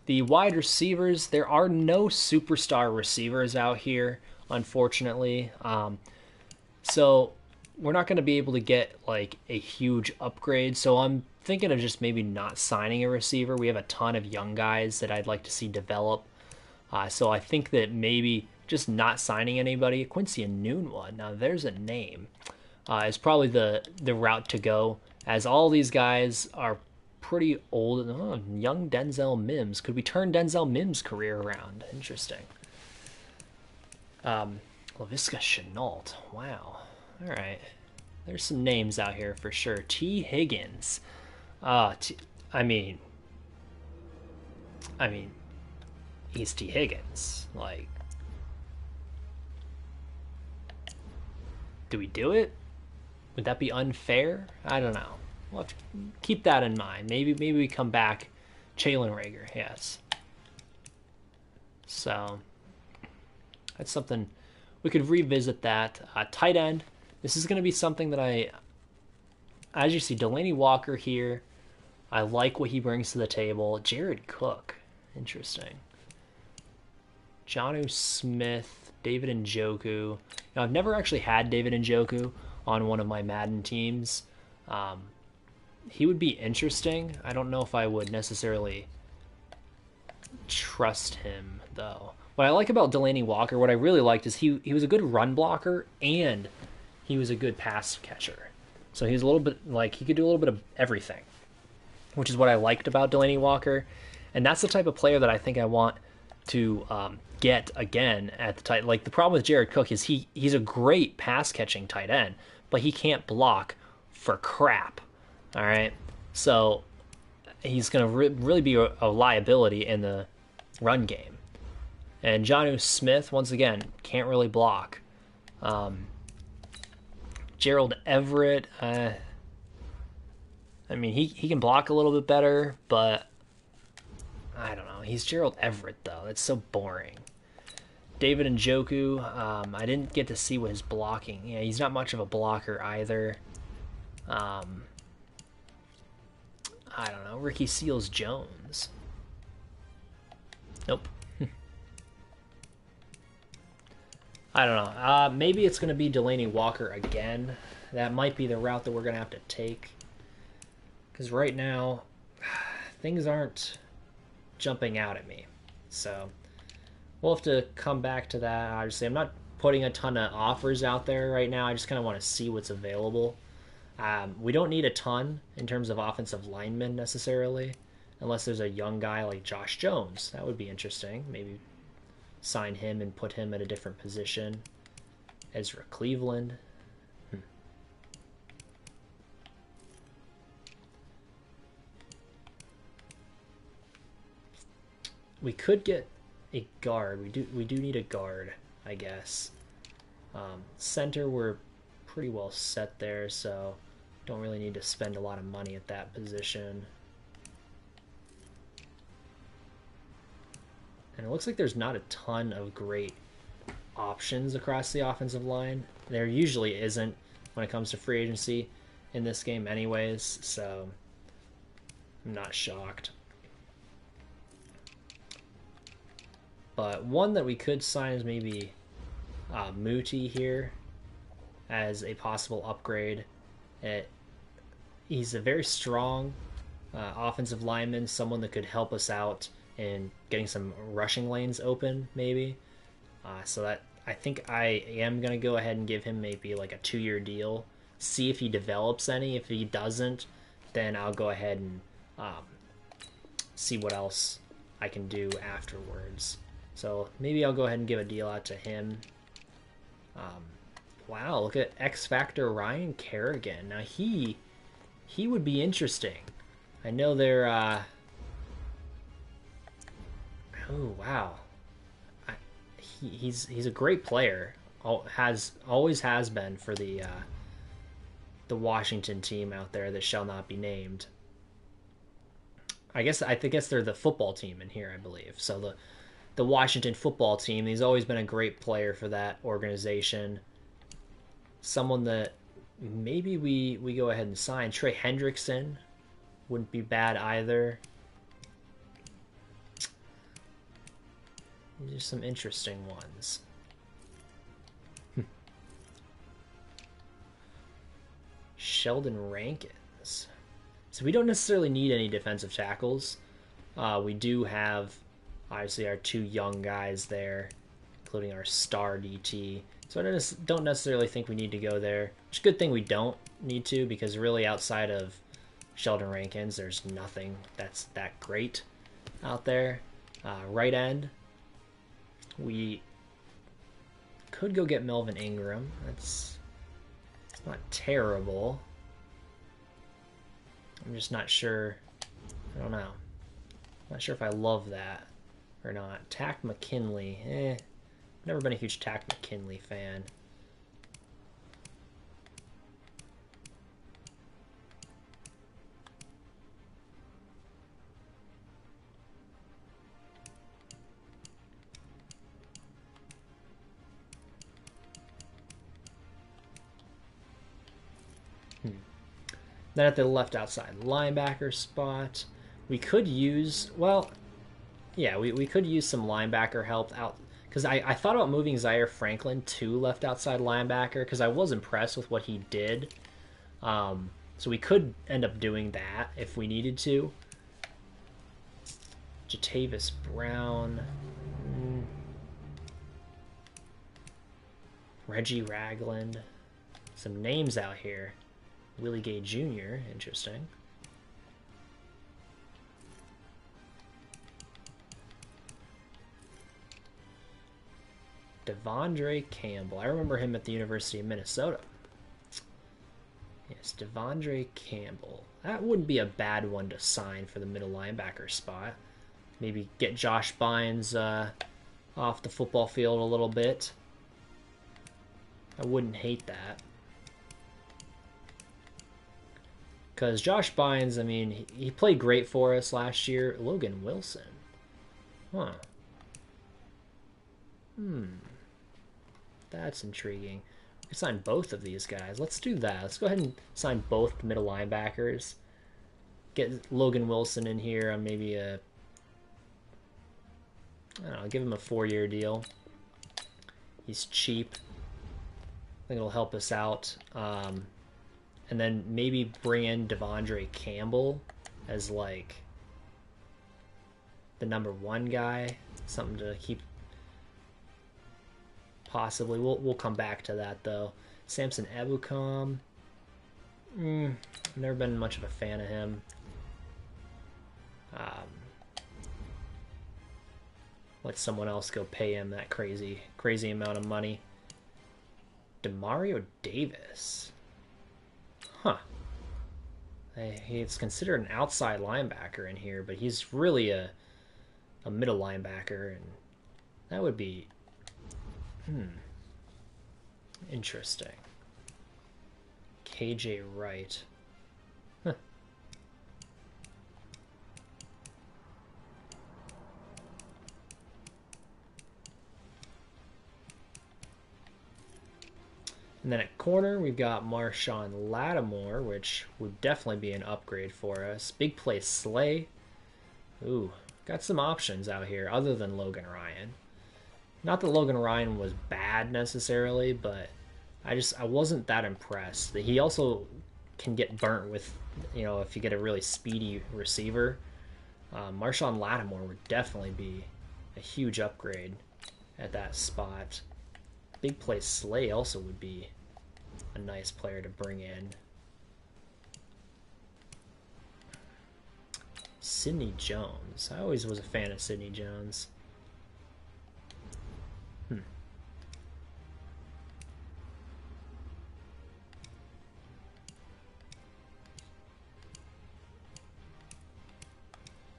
S1: The wide receivers, there are no superstar receivers out here, unfortunately. So we're not going to be able to get like a huge upgrade. So I'm thinking of just maybe not signing a receiver. We have a ton of young guys that I'd like to see develop. So I think that maybe just not signing anybody. Quincy Enunwa, now there's a name, is probably the route to go, as all these guys are pretty old. Oh, young Denzel Mims. Could we turn Denzel Mims' career around? Interesting. Laviska Shenault. Wow. All right. There's some names out here for sure. T. Higgins. I mean, he's T. Higgins. Like, do we do it? Would that be unfair? I don't know. We'll have to keep that in mind. Maybe we come back. Jalen Rager, yes. So that's something we could revisit. That tight end, This is going to be something that as you see, Delaney Walker here. I like what he brings to the table. Jared Cook, interesting. Jonnu Smith, David Njoku. Now, I've never actually had David Njoku on one of my Madden teams. He would be interesting. I don't know if I would necessarily trust him, though. What I like about Delaney Walker, what I really liked is he was a good run blocker and he was a good pass catcher. So he was a little bit like he could do a little bit of everything, which is what I liked about Delaney Walker. And that's the type of player that I think I want to get again at the tight. Like the problem with Jared Cook is he's a great pass catching tight end, but he can't block for crap. All right, so he's going to really be a liability in the run game. And Jonnu Smith, once again, can't really block. Gerald Everett, I mean, he can block a little bit better, but I don't know. He's Gerald Everett, though. That's so boring. David Njoku, I didn't get to see what his blocking. Yeah, he's not much of a blocker either. I don't know. Ricky Seals-Jones. Nope. I don't know. Maybe it's going to be Delaney Walker again. That might be the route that we're going to have to take. Because right now, things aren't jumping out at me. So we'll have to come back to that. Obviously, I'm not putting a ton of offers out there right now. I just kind of want to see what's available. We don't need a ton in terms of offensive linemen necessarily, unless there's a young guy like Josh Jones. That would be interesting. Maybe sign him and put him at a different position. Ezra Cleveland. We could get a guard. We do need a guard, I guess. Center, we're pretty well set there, so don't really need to spend a lot of money at that position. And it looks like there's not a ton of great options across the offensive line. There usually isn't when it comes to free agency in this game anyways, so I'm not shocked. But one that we could sign is maybe Muti here as a possible upgrade. He's a very strong offensive lineman, someone that could help us out in getting some rushing lanes open, maybe. So that I think I am going to go ahead and give him maybe like a 2-year deal. See if he develops any. If he doesn't, then I'll go ahead and see what else I can do afterwards. So maybe I'll go ahead and give a deal out to him. Wow, look at X Factor Ryan Kerrigan. Now he would be interesting. I know they're oh wow, he's a great player. Always has been for the Washington team out there that shall not be named. I guess they're the football team in here, I believe. So the Washington football team. He's always been a great player for that organization. Someone that maybe we go ahead and sign. Trey Hendrickson wouldn't be bad either. These are some interesting ones. Sheldon Rankins. So we don't necessarily need any defensive tackles. We do have, obviously, our 2 young guys there, including our star DT. So I don't necessarily think we need to go there. It's a good thing we don't need to, because really outside of Sheldon Rankins, there's nothing that's that great out there. Right end, we could go get Melvin Ingram. It's not terrible. I'm just not sure. I don't know. Not sure if I love that or not. Tack McKinley. Never been a huge Tack McKinley fan. Then at the left outside linebacker spot, we could use, well, yeah, we could use some linebacker help out. Because I thought about moving Zaire Franklin to left outside linebacker because I was impressed with what he did. So we could end up doing that if we needed to. Jatavis Brown. Reggie Ragland. Some names out here. Willie Gay Jr. Interesting. Devondre Campbell. I remember him at the University of Minnesota. Yes, Devondre Campbell. That wouldn't be a bad one to sign for the middle linebacker spot. Maybe get Josh Bynes off the football field a little bit. I wouldn't hate that. Because Josh Bynes, I mean, he played great for us last year. Logan Wilson. Huh. That's intriguing. We can sign both of these guys. Let's do that. Let's go ahead and sign both middle linebackers. Get Logan Wilson in here on maybe a... I don't know, give him a 4-year deal. He's cheap. I think it'll help us out. And then maybe bring in Devondre Campbell as like the #1 guy. Something to keep. Possibly. We'll come back to that though. Samson Ebukam. I've never been much of a fan of him. Let someone else go pay him that crazy amount of money. Demario Davis. Huh. He's considered an outside linebacker in here, but he's really a middle linebacker, and that would be interesting. KJ Wright. Huh. And then at corner, we've got Marshawn Lattimore, which would definitely be an upgrade for us. Big play Slay. Ooh, got some options out here other than Logan Ryan. Not that Logan Ryan was bad necessarily, but I wasn't that impressed. He also can get burnt with, if you get a really speedy receiver. Marshawn Lattimore would definitely be a huge upgrade at that spot. Big play Slay also would be a nice player to bring in. Sidney Jones. I always was a fan of Sidney Jones.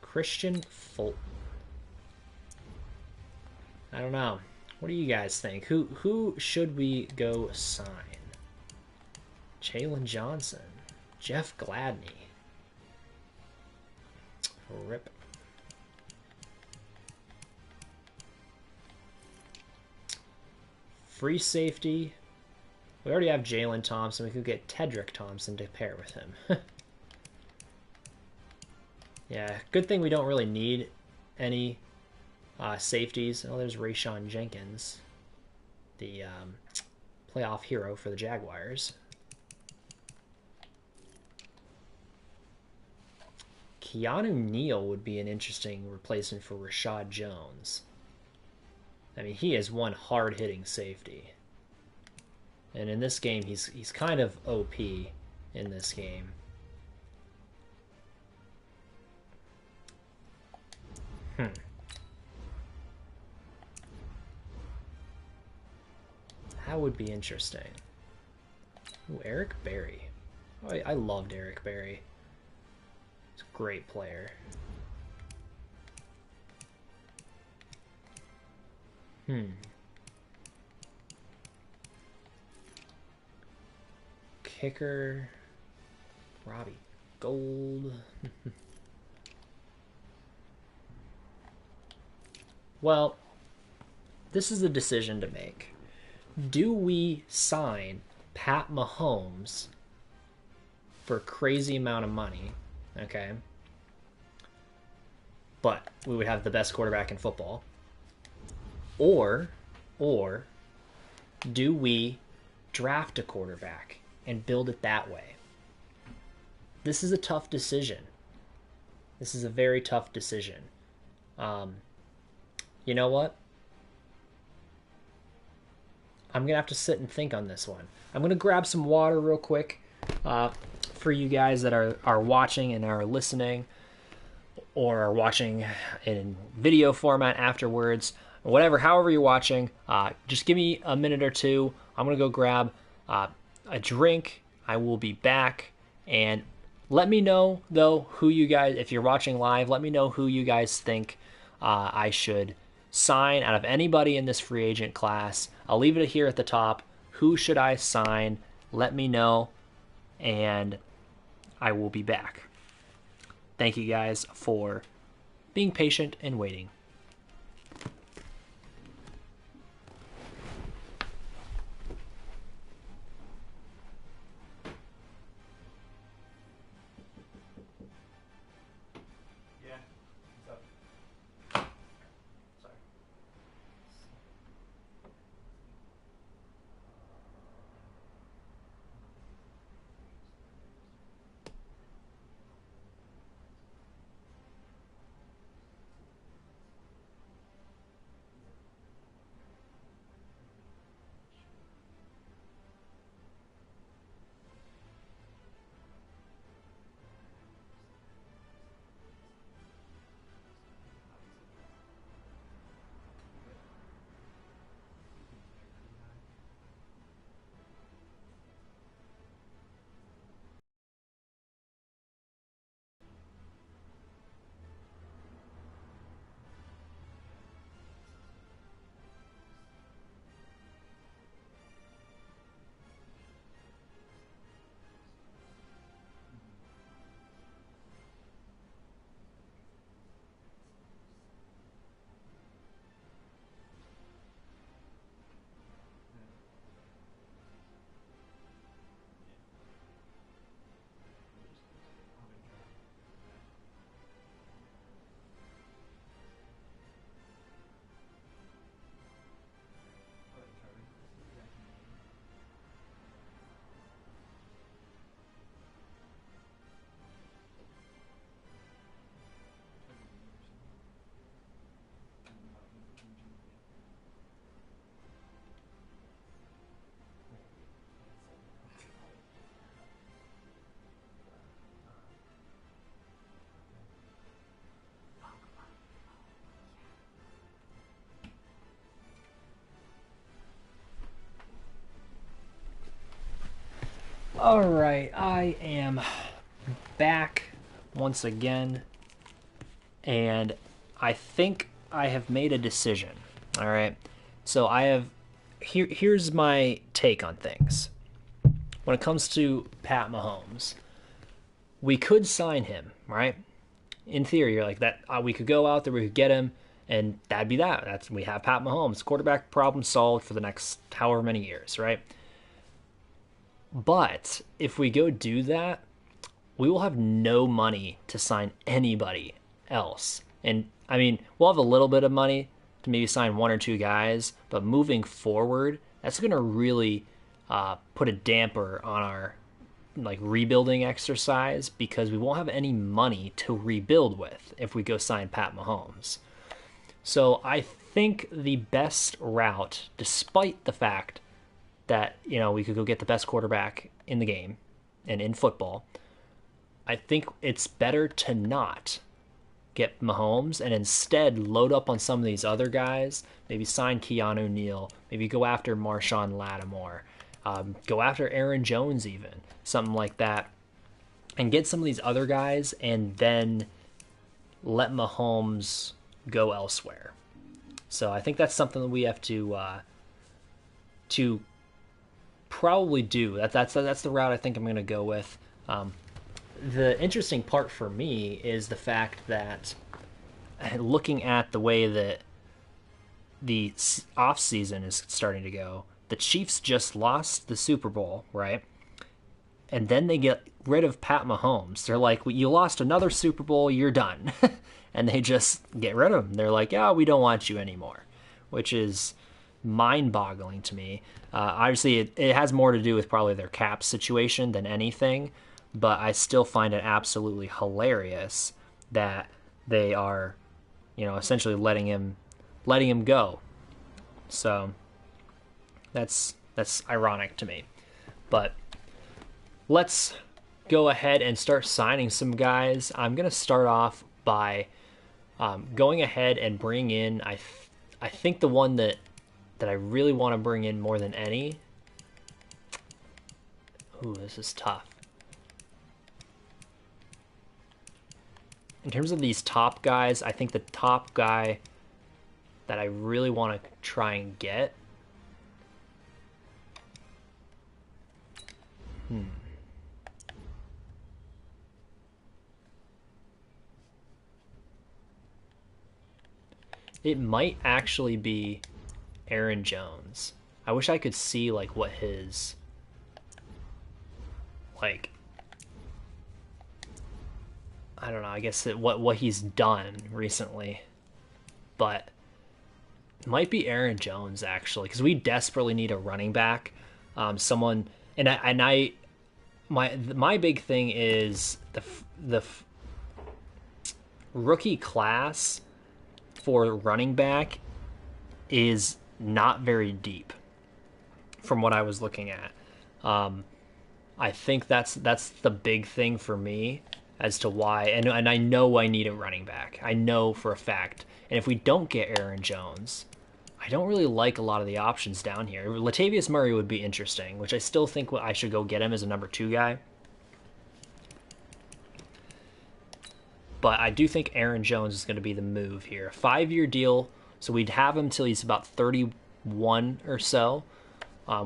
S1: Christian Fulton. I don't know. What do you guys think? Who should we go sign? Jalen Johnson. Jeff Gladney. Rip. Free safety. We already have Jalen Thompson. We could get Tedrick Thompson to pair with him. Yeah, good thing we don't really need any safeties. Oh, there's Rayshon Jenkins, the playoff hero for the Jaguars. Keanu Neal would be an interesting replacement for Rashad Jones. I mean, he is one hard-hitting safety. And in this game, he's kind of OP in this game. That would be interesting. Ooh, Eric Berry. Oh, I loved Eric Berry. He's a great player. Kicker. Robbie Gold. Well, this is a decision to make. Do we sign Pat Mahomes for a crazy amount of money, okay, but we would have the best quarterback in football, or or do we draft a quarterback and build it that way? This is a tough decision. This is a very tough decision. You know what? I'm going to have to sit and think on this one. I'm going to grab some water real quick for you guys that are watching and are listening, or are watching in video format afterwards, whatever, however you're watching. Just give me a minute or two. I'm going to go grab a drink. I will be back. And let me know, though, who you guys, if you're watching live, let me know who you guys think I should sign out of anybody in this free agent class. I'll leave it here at the top. Who should I sign? Let me know, and I will be back. Thank you guys for being patient and waiting. All right, I am back once again, and I think I have made a decision. All right, so here's my take on things. When it comes to Pat Mahomes, we could sign him, right? In theory, you're like that. We could go out there, we could get him, and that'd be that. We have Pat Mahomes, quarterback problem solved for the next however many years, right? But if we go do that, we will have no money to sign anybody else. And I mean, we'll have a little bit of money to maybe sign one or two guys, but moving forward, that's going to really put a damper on our rebuilding exercise, because we won't have any money to rebuild with if we go sign Pat Mahomes. So I think the best route, despite the fact that we could go get the best quarterback in the game and in football, I think it's better to not get Mahomes and instead load up on some of these other guys. Maybe sign Keanu Neal. Maybe go after Marshawn Lattimore. Go after Aaron Jones even. Something like that. And get some of these other guys and then let Mahomes go elsewhere. So I think that's something that we have to probably do. That's the route I think I'm going to go with. The interesting part for me is the fact that, looking at the way that the off season is starting to go, the Chiefs just lost the Super Bowl, right? And then they get rid of Pat Mahomes. They're like, well, you lost another Super Bowl, you're done. And they just get rid of him. They're like, oh, we don't want you anymore, which is mind-boggling to me. Obviously, it has more to do with probably their cap situation than anything, but I still find it absolutely hilarious that they are, essentially letting him go. So that's ironic to me. But let's go ahead and start signing some guys. I'm going to start off by going ahead and bring in, I think the one that I really want to bring in more than any. Ooh, this is tough. In terms of these top guys, I think the top guy that I really want to try and get. It might actually be Aaron Jones. I wish I could see like what his I don't know, I guess what he's done recently. But it might be Aaron Jones actually, because we desperately need a running back. Someone my big thing is the rookie class for running back is not very deep from what I was looking at. I think that's the big thing for me as to why, and I know I need a running back. I know for a fact. And if we don't get Aaron Jones, I don't really like a lot of the options down here. Latavius Murray would be interesting, which I still think I should go get him as a number 2 guy. But I do think Aaron Jones is going to be the move here. 5-year deal, so we'd have him till he's about 31 or so,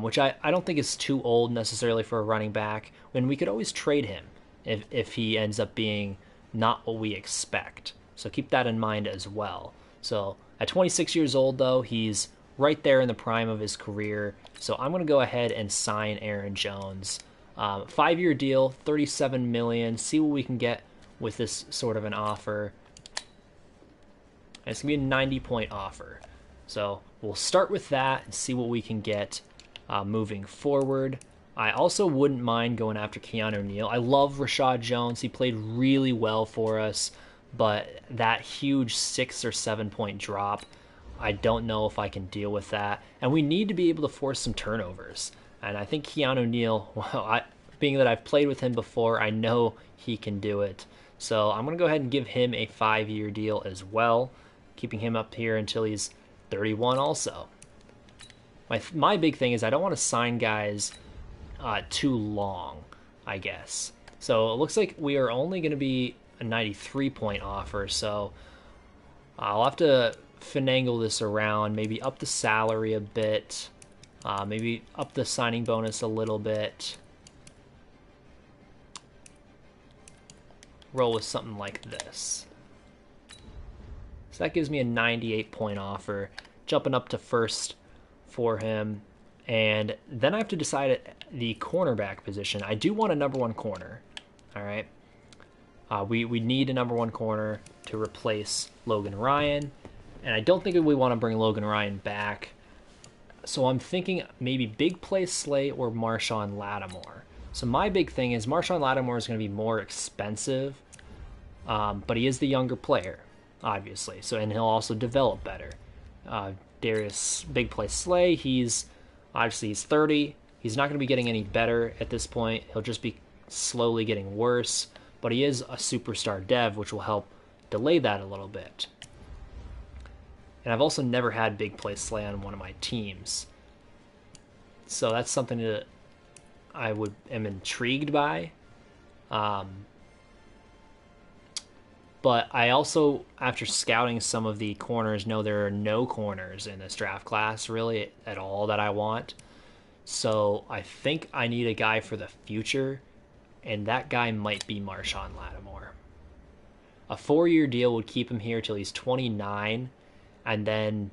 S1: which I don't think is too old necessarily for a running back. When we could always trade him if he ends up being not what we expect. So keep that in mind as well. So at 26 years old, though, he's right there in the prime of his career. So I'm going to go ahead and sign Aaron Jones. 5-year deal, $37 million. See what we can get with this sort of an offer. And it's going to be a 90-point offer. So we'll start with that and see what we can get moving forward. I also wouldn't mind going after Keanu Neal. I love Rashad Jones. He played really well for us, but that huge 6 or 7 point drop, I don't know if I can deal with that. And we need to be able to force some turnovers. And I think Keanu Neal, well, being that I've played with him before, I know he can do it. So I'm going to go ahead and give him a 5-year deal as well, keeping him up here until he's 31 also. My big thing is I don't want to sign guys too long, I guess. So it looks like we are only going to be a 93-point offer, so I'll have to finagle this around, maybe up the salary a bit, maybe up the signing bonus a little bit. Roll with something like this. So that gives me a 98-point offer, jumping up to first for him. And then I have to decide at the cornerback position. I do want a number 1 corner. All right. We need a number 1 corner to replace Logan Ryan. And I don't think we want to bring Logan Ryan back. So I'm thinking maybe Big Play Slay or Marshawn Lattimore. So my big thing is Marshawn Lattimore is going to be more expensive, but he is the younger player, obviously. So, and he'll also develop better. Darius Big Play Slay, he's 30. He's not going to be getting any better at this point. He'll just be slowly getting worse, but he is a superstar dev, which will help delay that a little bit. And I've also never had Big Play Slay on one of my teams. So that's something that I am intrigued by. But I also, after scouting some of the corners, know there are no corners in this draft class really at all that I want. So I think I need a guy for the future, and that guy might be Marshawn Lattimore. A 4-year deal would keep him here till he's 29, and then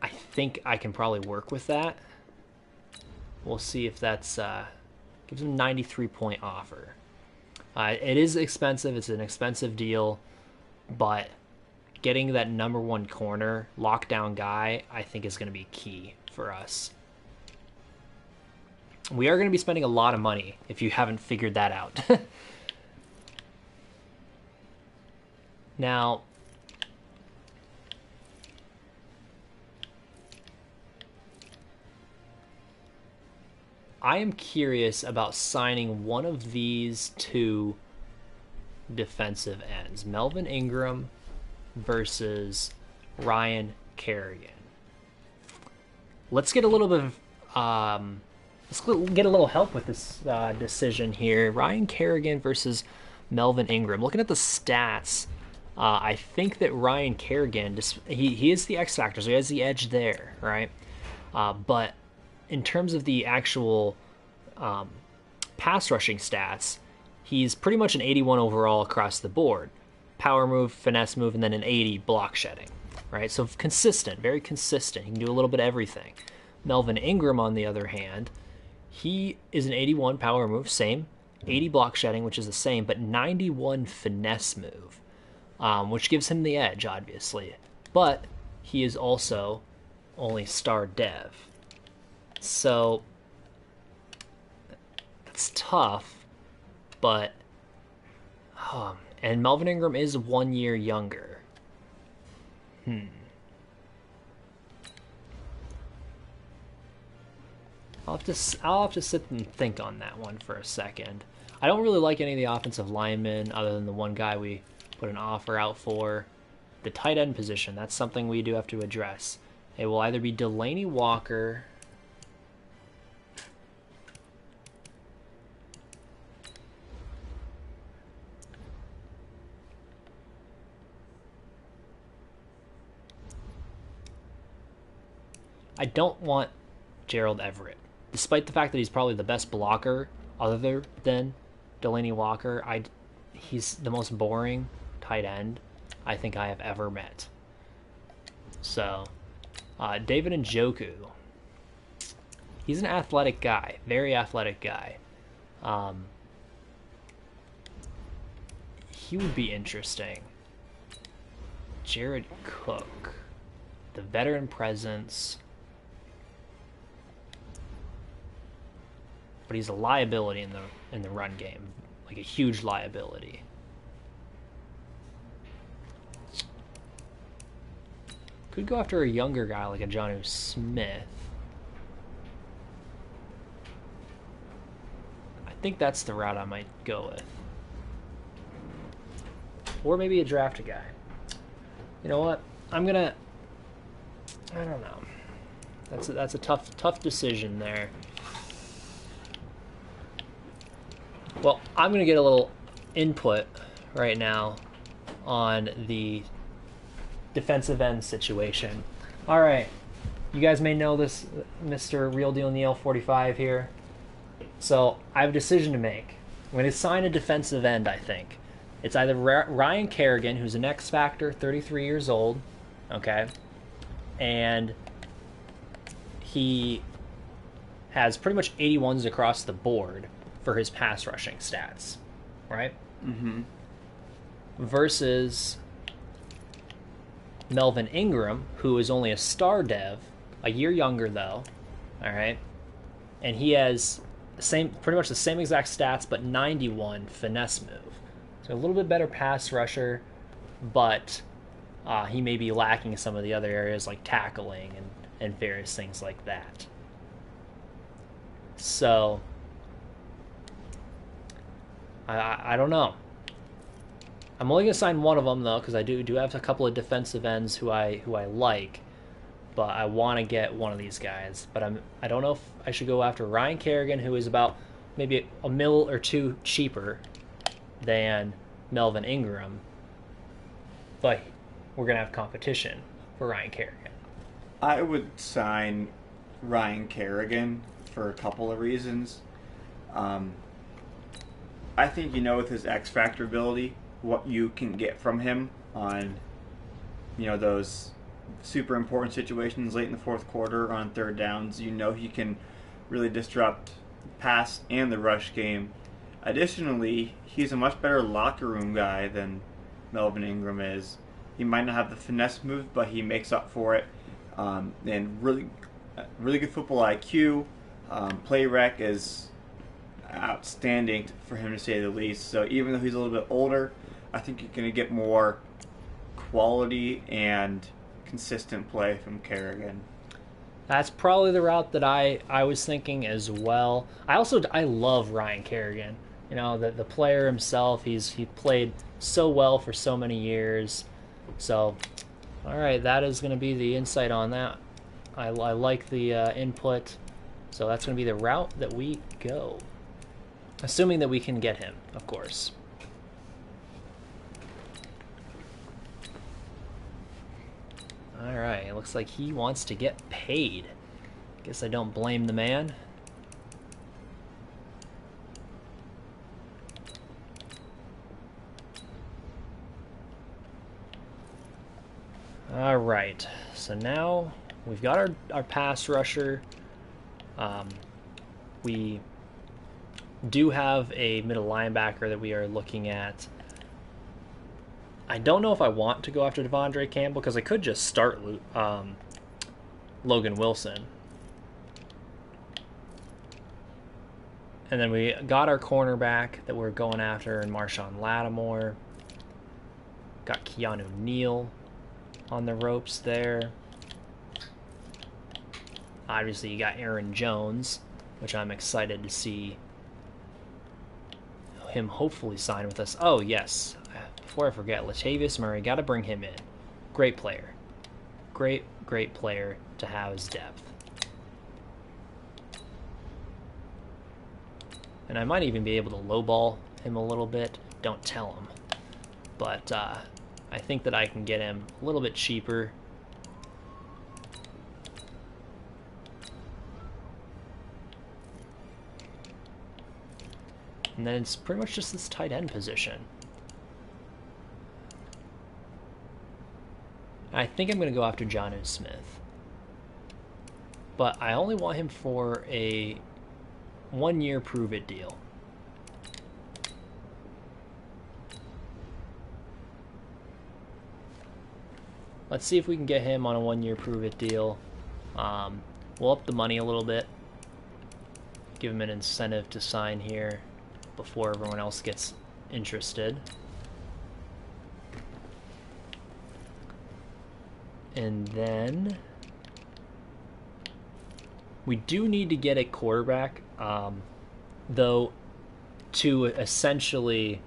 S1: I think I can probably work with that. We'll see if that's Gives him a 93-point offer. It is expensive. It's an expensive deal, but getting that number one corner, lockdown guy, I think is going to be key for us. We are going to be spending a lot of money if you haven't figured that out. Now, I am curious about signing one of these two defensive ends. Melvin Ingram versus Ryan Kerrigan. Let's get a little bit of let's get a little help with this decision here. Ryan Kerrigan versus Melvin Ingram. Looking at the stats, I think that Ryan Kerrigan, he is the X factor, so he has the edge there, right? But in terms of the actual pass rushing stats, he's pretty much an 81 overall across the board. Power move, finesse move, and then an 80 block shedding, right? So consistent, very consistent. He can do a little bit of everything. Melvin Ingram, on the other hand, he is an 81 power move, same. 80 block shedding, which is the same, but 91 finesse move, which gives him the edge, obviously. But he is also only star dev. So it's tough, but and Melvin Ingram is 1 year younger. I'll have to sit and think on that one for a second. I don't really like any of the offensive linemen other than the one guy we put an offer out for. The tight end position, that's something we do have to address. It will either be Delaney Walker I don't want Gerald Everett. Despite the fact that he's probably the best blocker other than Delaney Walker, he's the most boring tight end I think I have ever met. So, David Njoku. He's an athletic guy, very athletic guy. He would be interesting. Jared Cook. The veteran presence. But he's a liability in the run game, like a huge liability. Could go after a younger guy like a Jonnu Smith. I think that's the route I might go with. Or maybe a draft guy. You know what? I don't know. That's a tough decision there. Well, I'm going to get a little input right now on the defensive end situation. All right. You guys may know this, Mr. Real Deal Neil 45 here. So I have a decision to make. I'm going to sign a defensive end, I think. It's either Ryan Kerrigan, who's an X Factor, 33 years old, okay? And he has pretty much 81s across the board for his pass rushing stats, right?
S2: Mm-hmm.
S1: Versus Melvin Ingram, who is only a star dev, a year younger though, all right? And he has pretty much the same exact stats, but 91 finesse move. So a little bit better pass rusher, but he may be lacking some of the other areas like tackling and various things like that. So I don't know. I'm only going to sign one of them though, because I do have a couple of defensive ends who I like, but I want to get one of these guys. But I don't know if I should go after Ryan Kerrigan, who is about maybe a mil or two cheaper than Melvin Ingram, but we're going to have competition for Ryan Kerrigan.
S2: I would sign Ryan Kerrigan for a couple of reasons. I think with his X Factor ability, what you can get from him on, those super important situations late in the fourth quarter on third downs. He can really disrupt pass and the rush game. Additionally, he's a much better locker room guy than Melvin Ingram is. He might not have the finesse moves, but he makes up for it. And really good football IQ. Play rec is outstanding for him to say the least. So even though he's a little bit older, I think you're going to get more quality and consistent play from Kerrigan.
S1: That's probably the route that I was thinking as well. I love Ryan Kerrigan. You know, the player himself, he played so well for so many years. So, all right, that is going to be the insight on that. I like the input. So that's going to be the route that we go. Assuming that we can get him, of course. All right, it looks like he wants to get paid. Guess I don't blame the man. All right, so now we've got our pass rusher. We do have a middle linebacker that we are looking at. I don't know if I want to go after Devondre Campbell because I could just start Logan Wilson. And then we got our cornerback that we're going after in Marshawn Lattimore. Got Keanu Neal on the ropes there. Obviously, you got Aaron Jones, which I'm excited to see him hopefully sign with us. Oh, yes. Before I forget, Latavius Murray, got to bring him in. Great player. Great player to have as depth. And I might even be able to lowball him a little bit. Don't tell him. But I think that I can get him a little bit cheaper. And then it's pretty much just this tight end position. I think I'm going to go after Jonnu Smith. But I only want him for a 1-year prove-it deal. Let's see if we can get him on a 1-year prove-it deal. We'll up the money a little bit. Give him an incentive to sign here before everyone else gets interested. And then we do need to get a quarterback, though, to essentially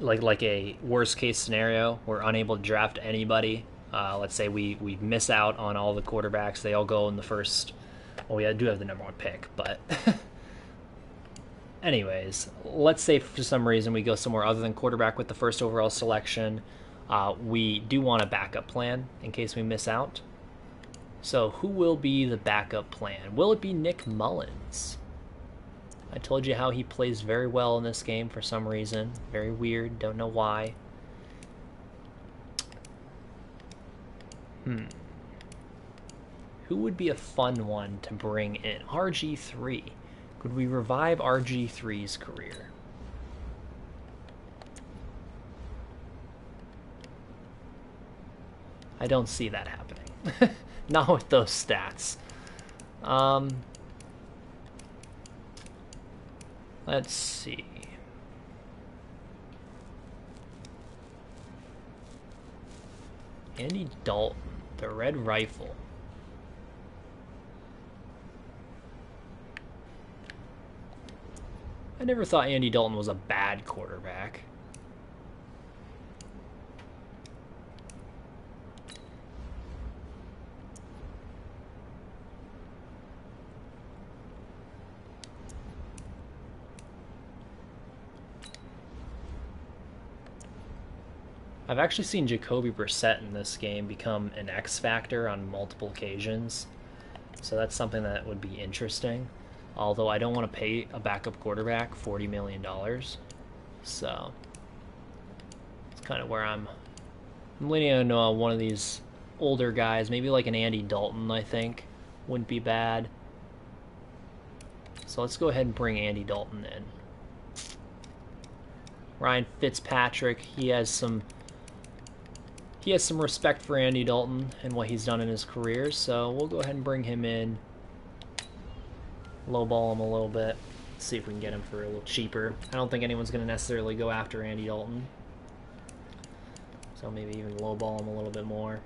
S1: like a worst case scenario, we're unable to draft anybody. Let's say we miss out on all the quarterbacks. They all go in the first. Well, we do have the #1 pick, but anyways, let's say for some reason we go somewhere other than quarterback with the first overall selection. We do want a backup plan in case we miss out. So who will be the backup plan? Will it be Nick Mullins? I told you how he plays very well in this game for some reason. Very weird, don't know why. Who would be a fun one to bring in? RG3. Could we revive RG3's career? I don't see that happening. Not with those stats. Let's see. Andy Dalton, the Red Rifle. I never thought Andy Dalton was a bad quarterback. I've actually seen Jacoby Brissett in this game become an X factor on multiple occasions, so that's something that would be interesting. Although I don't want to pay a backup quarterback $40 million, so it's kind of where I'm leaning on one of these older guys, maybe like an Andy Dalton. I think wouldn't be bad. So let's go ahead and bring Andy Dalton in. Ryan Fitzpatrick, he has some respect for Andy Dalton and what he's done in his career, so we'll go ahead and bring him in. Lowball him a little bit. See if we can get him for a little cheaper. I don't think anyone's going to necessarily go after Andy Dalton. So maybe even lowball him a little bit more.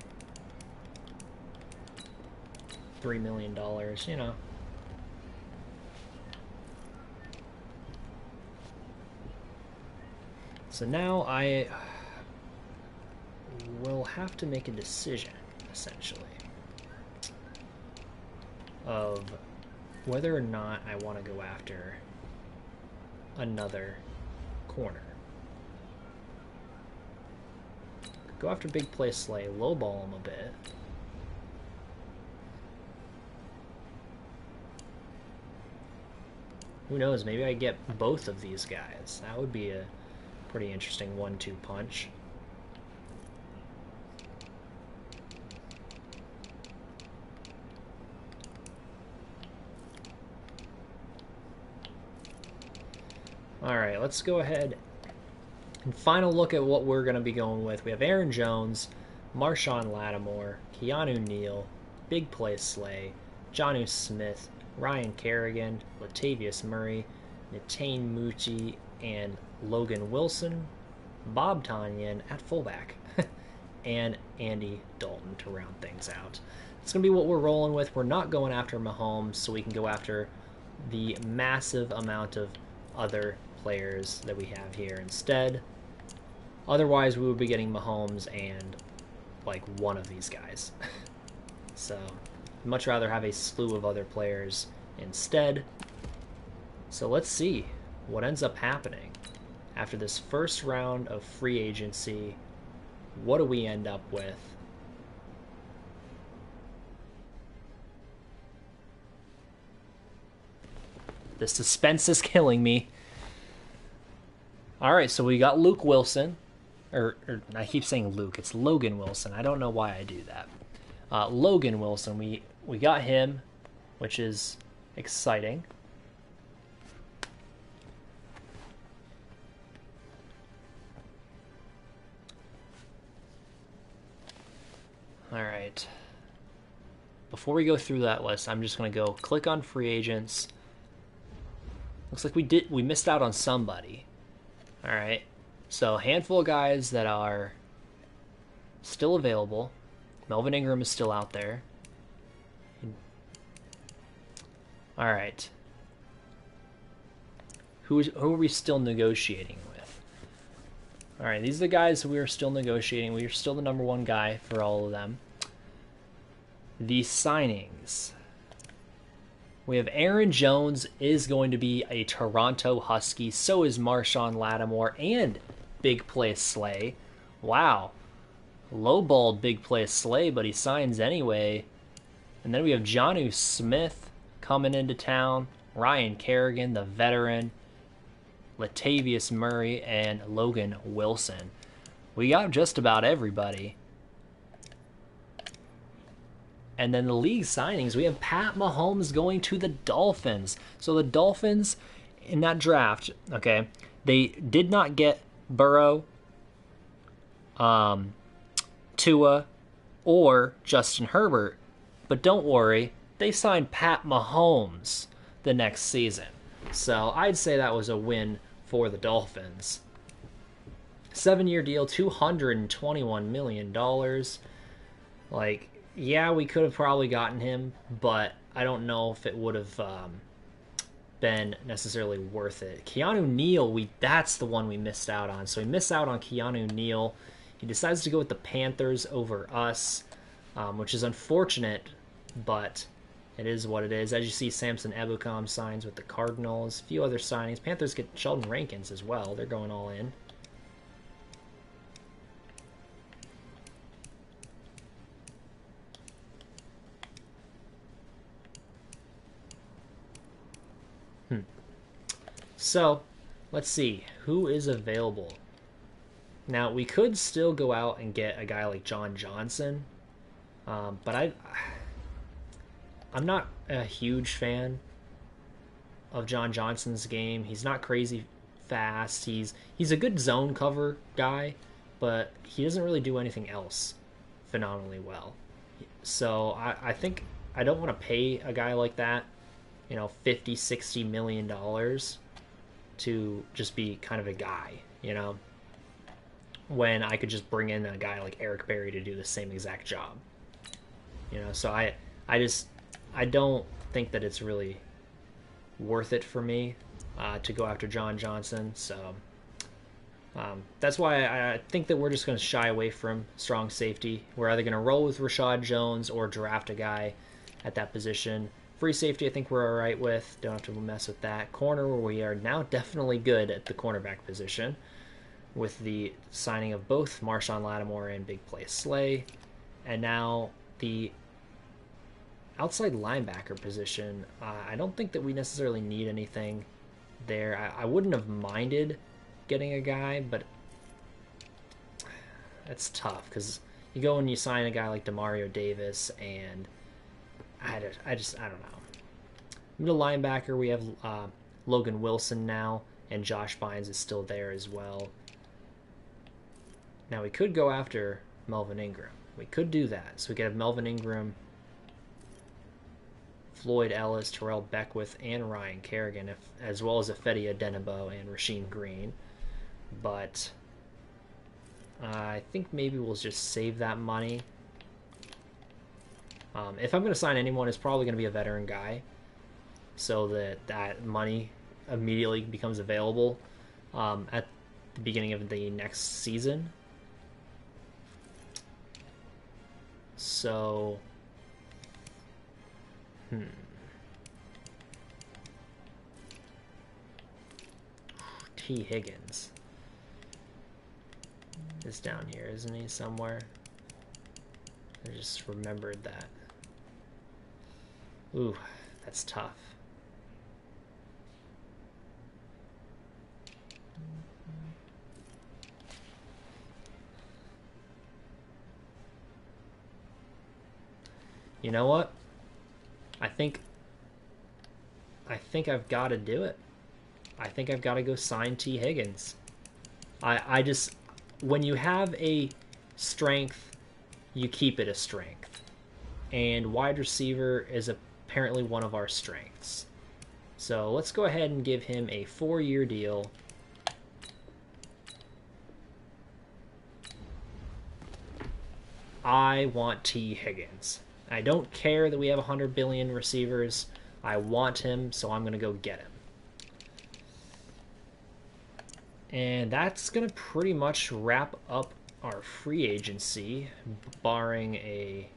S1: $3 million, you know. So now I will have to make a decision, essentially, of whether or not I want to go after another corner. Go after big play Slay, lowball him a bit. Who knows, maybe I get both of these guys. That would be a pretty interesting 1-2 punch. Alright, let's go ahead and final look at what we're going to be going with. We have Aaron Jones, Marshawn Lattimore, Keanu Neal, Big Play Slay, Jonnu Smith, Ryan Kerrigan, Latavius Murray, Netane Mucci, and Logan Wilson, Bob Tonyan at fullback, and Andy Dalton to round things out. It's going to be what we're rolling with. We're not going after Mahomes, so we can go after the massive amount of other players that we have here instead. Otherwise, we would be getting Mahomes and like one of these guys. So I'd much rather have a slew of other players instead. So let's see what ends up happening after this first round of free agency. What do we end up with? The suspense is killing me. All right, so we got Luke Wilson, or I keep saying Luke. It's Logan Wilson. I don't know why I do that. Logan Wilson. We got him, which is exciting. All right. Before we go through that list, I'm just going to go click on free agents. Looks like we missed out on somebody. All right. So a handful of guys that are still available. Melvin Ingram is still out there. All right. Who are we still negotiating with? All right, these are the guys we are still negotiating. We are still the number one guy for all of them. The signings. We have Aaron Jones is going to be a Toronto Husky. So is Marshawn Lattimore and Big Play Slay. Wow. Lowballed Big Play Slay, but he signs anyway. And then we have Jonnu Smith coming into town. Ryan Kerrigan, the veteran. Latavius Murray, and Logan Wilson. We got just about everybody. And then the league signings, we have Pat Mahomes going to the Dolphins. So the Dolphins in that draft, okay, they did not get Burrow, Tua, or Justin Herbert. But don't worry, they signed Pat Mahomes the next season. So I'd say that was a win for the Dolphins. 7-year deal, $221 million. Like, yeah, we could have probably gotten him, but I don't know if it would have been necessarily worth it. Keanu Neal, that's the one we missed out on. So we missed out on Keanu Neal. He decides to go with the Panthers over us, which is unfortunate, but it is what it is. As you see, Samson Ebukam signs with the Cardinals. A few other signings. Panthers get Sheldon Rankins as well. They're going all in. So, let's see. Who is available? Now, we could still go out and get a guy like John Johnson, but I'm not a huge fan of John Johnson's game. He's not crazy fast. He's a good zone cover guy, but he doesn't really do anything else phenomenally well. So I think I don't want to pay a guy like that, 50, $60 million to just be kind of a guy, when I could just bring in a guy like Eric Berry to do the same exact job. So I don't think that it's really worth it for me to go after John Johnson. So that's why I think that we're just going to shy away from strong safety. We're either going to roll with Rashad Jones or draft a guy at that position. Free safety, I think we're all right with. Don't have to mess with that. Corner, we are now definitely good at the cornerback position with the signing of both Marshawn Lattimore and Big Play Slay. And now the outside linebacker position, I don't think that we necessarily need anything there. I wouldn't have minded getting a guy, but it's tough because you go and you sign a guy like Demario Davis, and I don't know. Middle linebacker, we have Logan Wilson now, and Josh Bynes is still there as well. Now we could go after Melvin Ingram. We could do that. So we could have Melvin Ingram, Floyd Ellis, Terrell Beckwith, and Ryan Kerrigan, as well as Ifedi Adenabo and Rasheem Green. But I think maybe we'll just save that money. If I'm going to sign anyone, it's probably going to be a veteran guy, so that money immediately becomes available at the beginning of the next season. So, T. Higgins is down here, isn't he, somewhere? I just remembered that. Ooh, that's tough. You know what? I think I've got to do it. I think I've got to go sign T. Higgins. I just, when you have a strength, you keep it a strength. And wide receiver is apparently one of our strengths. So let's go ahead and give him a 4-year deal. I want T. Higgins. I don't care that we have 100 billion receivers. I want him, so I'm going to go get him. And that's going to pretty much wrap up our free agency, barring a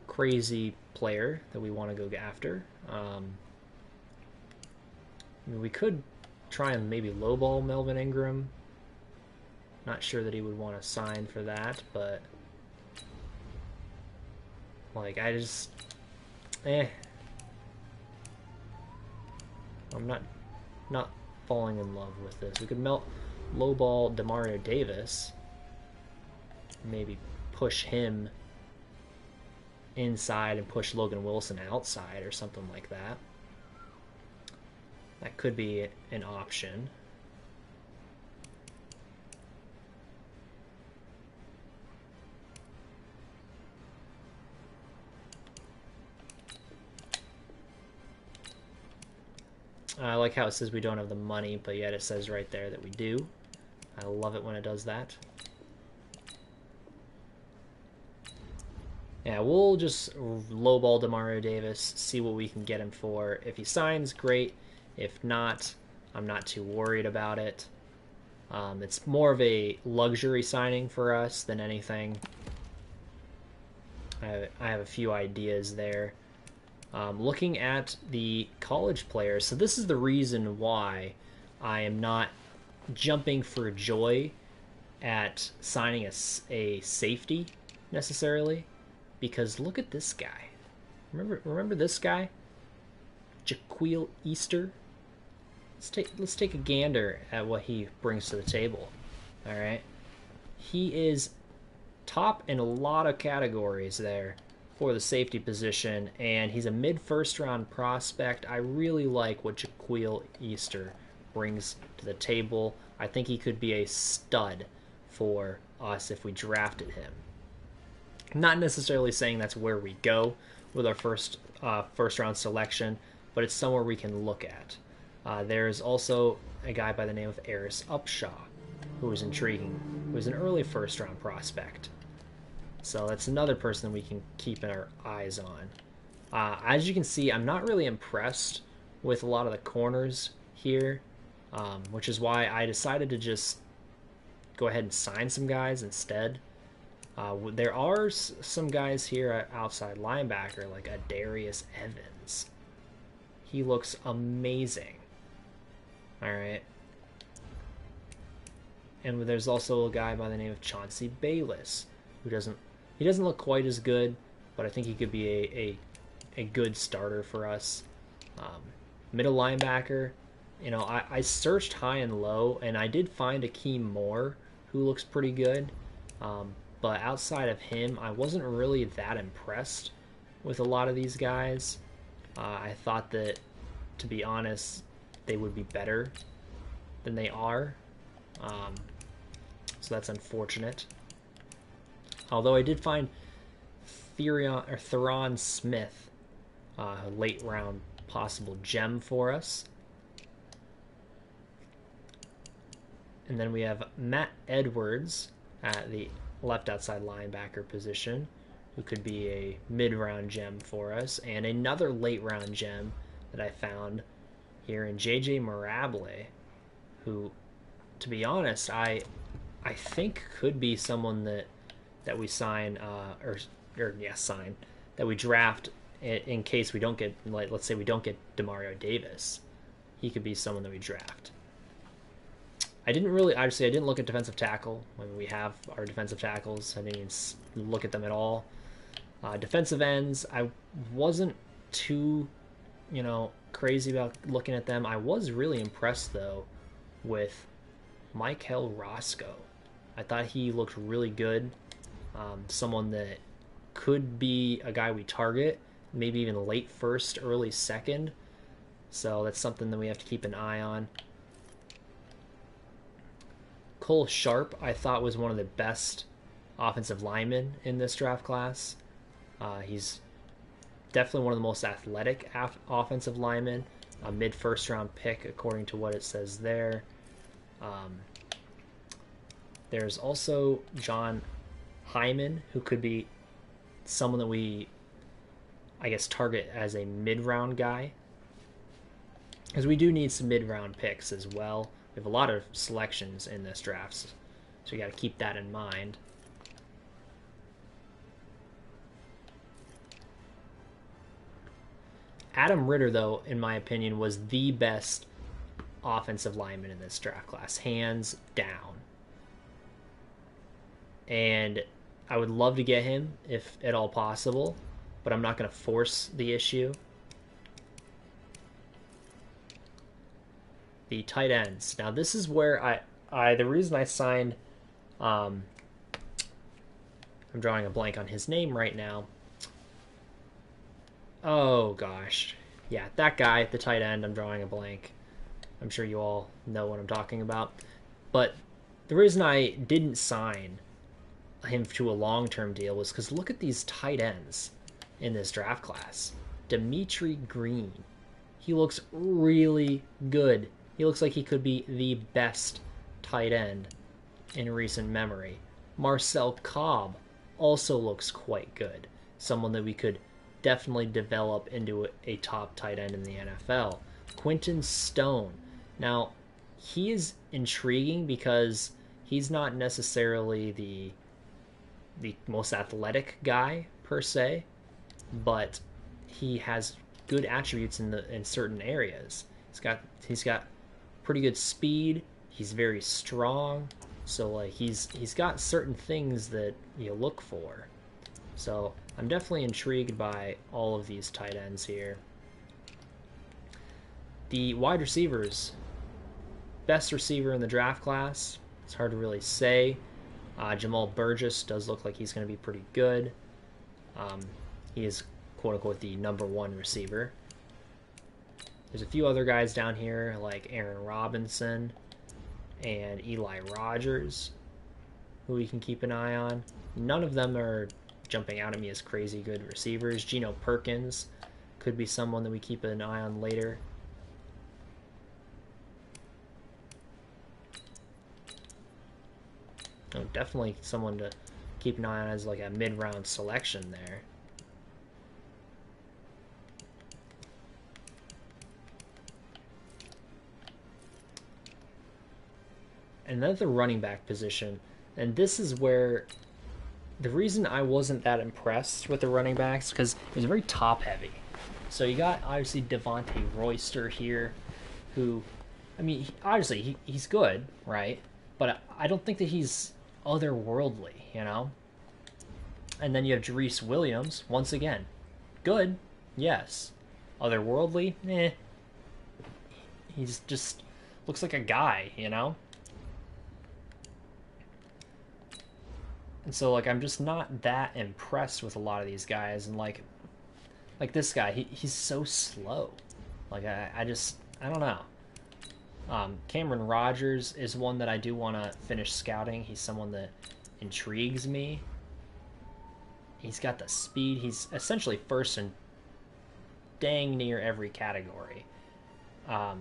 S1: crazy player that we want to go after. I mean, we could try and maybe lowball Melvin Ingram. Not sure that he would want to sign for that, but like, I just, I'm not falling in love with this. We could lowball Demario Davis, maybe push him inside and push Logan Wilson outside or something like that. That could be an option. I like how it says we don't have the money, but yet it says right there that we do. I love it when it does that. Yeah, we'll just lowball Demario Davis, see what we can get him for. If he signs, great. If not, I'm not too worried about it. It's more of a luxury signing for us than anything. I have a few ideas there. Looking at the college players, so this is the reason why I am not jumping for joy at signing a safety necessarily, because look at this guy. Remember this guy, Jaquil Easter. Let's take a gander at what he brings to the table. All right, he is top in a lot of categories there. for the safety position, and he's a mid-first round prospect. I really like what Jaquil Easter brings to the table. I think he could be a stud for us if we drafted him. Not necessarily saying that's where we go with our first round selection, but it's somewhere we can look at. There's also a guy by the name of Eris Upshaw, who is intriguing, who is an early first round prospect. So that's another person we can keep our eyes on. As you can see, I'm not really impressed with a lot of the corners here, which is why I decided to just go ahead and sign some guys instead. There are some guys here at outside linebacker, like a Darius Evans. He looks amazing. All right. And there's also a guy by the name of Chauncey Bayless, who doesn't look quite as good, but I think he could be a good starter for us. Middle linebacker, I searched high and low, and I did find Akeem Moore, who looks pretty good. But outside of him, I wasn't really that impressed with a lot of these guys. I thought that, to be honest, they would be better than they are. So that's unfortunate. Although I did find Theron Smith, a late round possible gem for us. And then we have Matt Edwards at the left outside linebacker position, who could be a mid-round gem for us, and another late-round gem that I found here in J.J. Marable, who, to be honest, I think could be someone that we sign, that we draft in case we don't get, like, let's say we don't get Demario Davis. He could be someone that we draft. I didn't look at defensive tackle. When we have our defensive tackles, I didn't even look at them at all. Defensive ends, I wasn't too, crazy about looking at them. I was really impressed, though, with Michael Roscoe. I thought he looked really good. Someone that could be a guy we target, maybe even late first, early second. So that's something that we have to keep an eye on. Cole Sharp, I thought, was one of the best offensive linemen in this draft class. He's definitely one of the most athletic offensive linemen, a mid-first round pick according to what it says there. There's also John Hyman, who could be someone that we, target as a mid-round guy, because we do need some mid-round picks as well. We have a lot of selections in this draft, so you got to keep that in mind. Adam Ritter, though, in my opinion, was the best offensive lineman in this draft class, hands down. And I would love to get him if at all possible, but I'm not going to force the issue. The tight ends. Now, this is where the reason I signed, I'm drawing a blank on his name right now. Oh, gosh. Yeah, that guy, the tight end, I'm drawing a blank. I'm sure you all know what I'm talking about. But the reason I didn't sign him to a long-term deal was because look at these tight ends in this draft class. Dimitri Green. He looks really good. He looks like he could be the best tight end in recent memory. Marcel Cobb also looks quite good. Someone that we could definitely develop into a top tight end in the NFL. Quinton Stone. Now, he is intriguing because he's not necessarily the most athletic guy per se, but he has good attributes in certain areas. He's got pretty good speed. He's very strong. So like he's got certain things that you look for. So I'm definitely intrigued by all of these tight ends here. The wide receivers, best receiver in the draft class. It's hard to really say. Jamal Burgess does look like he's going to be pretty good. he is quote unquote the #1 receiver. There's a few other guys down here like Aaron Robinson and Eli Rogers who we can keep an eye on. None of them are jumping out at me as crazy good receivers. Geno Perkins could be someone that we keep an eye on later. Oh, definitely someone to keep an eye on as like a mid-round selection there. And then the running back position, and this is where the reason I wasn't that impressed with the running backs, because it was very top heavy. So you got obviously Devontae Royster here, who, I mean, obviously he's good, right? But I don't think that he's otherworldly, you know? And then you have Jarice Williams, once again. Good, yes. Otherworldly, eh. He's just looks like a guy, you know? And so, like, I'm just not that impressed with a lot of these guys. And, like this guy, he's so slow. Like, I don't know. Cameron Rogers is one that I do want to finish scouting. He's someone that intrigues me. He's got the speed. He's essentially first in dang near every category.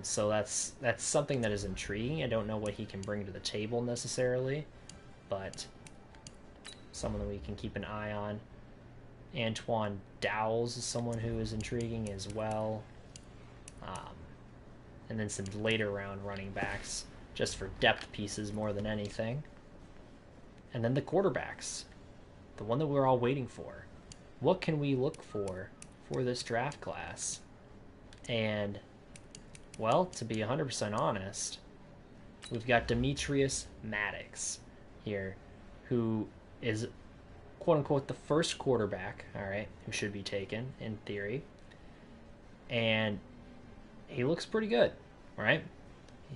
S1: So that's something that is intriguing. I don't know what he can bring to the table necessarily, but someone that we can keep an eye on. Antoine Dowles is someone who is intriguing as well. And then some later round running backs, just for depth pieces more than anything. And then the quarterbacks, the one that we're all waiting for. What can we look for this draft class? And, well, to be 100% honest, we've got Demetrius Maddox here, who is quote-unquote the first quarterback, all right, who should be taken in theory. And he looks pretty good, right?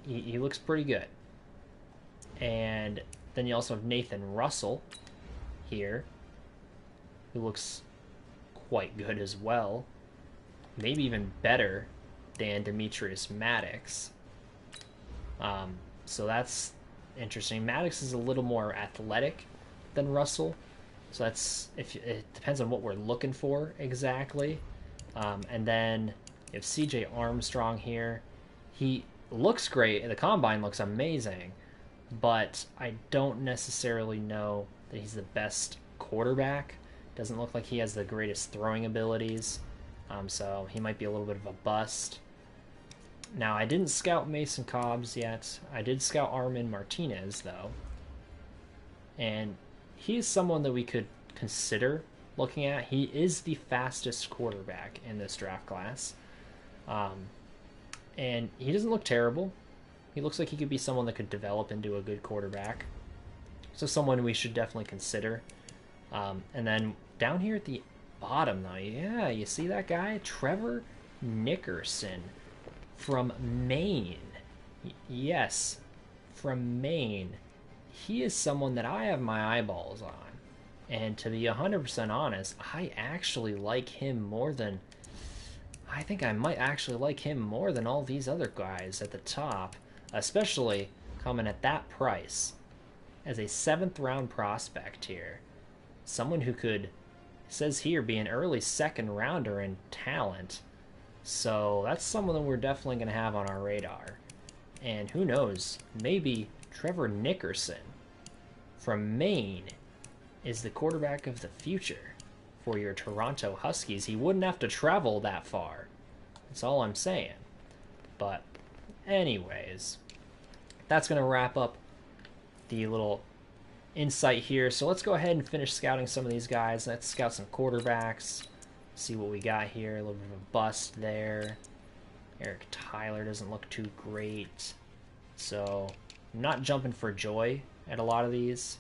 S1: He looks pretty good. And then you also have Nathan Russell here, who looks quite good as well. Maybe even better than Demetrius Maddox. So that's interesting. Maddox is a little more athletic than Russell. So that's it depends on what we're looking for exactly. And then you have CJ Armstrong here. He looks great. The combine looks amazing, but I don't necessarily know that he's the best quarterback. Doesn't look like he has the greatest throwing abilities. So he might be a little bit of a bust. Now, I didn't scout Mason Cobbs yet. I did scout Armin Martinez, though. And he is someone that we could consider looking at. He is the fastest quarterback in this draft class. And he doesn't look terrible. He looks like he could be someone that could develop into a good quarterback. So someone we should definitely consider. And then down here at the bottom, though, yeah, you see that guy? Trevor Nickerson from Maine. Yes, from Maine. He is someone that I have my eyeballs on. And to be 100% honest, I actually like him more than... I think I might actually like him more than all these other guys at the top. Especially coming at that price. As a 7th round prospect here. Someone who could, it says here, be an early 2nd rounder in talent. So that's someone that we're definitely going to have on our radar. And who knows, maybe Trevor Nickerson from Maine is the quarterback of the future for your Toronto Huskies. He wouldn't have to travel that far. That's all I'm saying. But anyways, that's going to wrap up the little insight here. So let's go ahead and finish scouting some of these guys. Let's scout some quarterbacks. See what we got here. A little bit of a bust there. Eric Tyler doesn't look too great. So I'm not jumping for joy at a lot of these.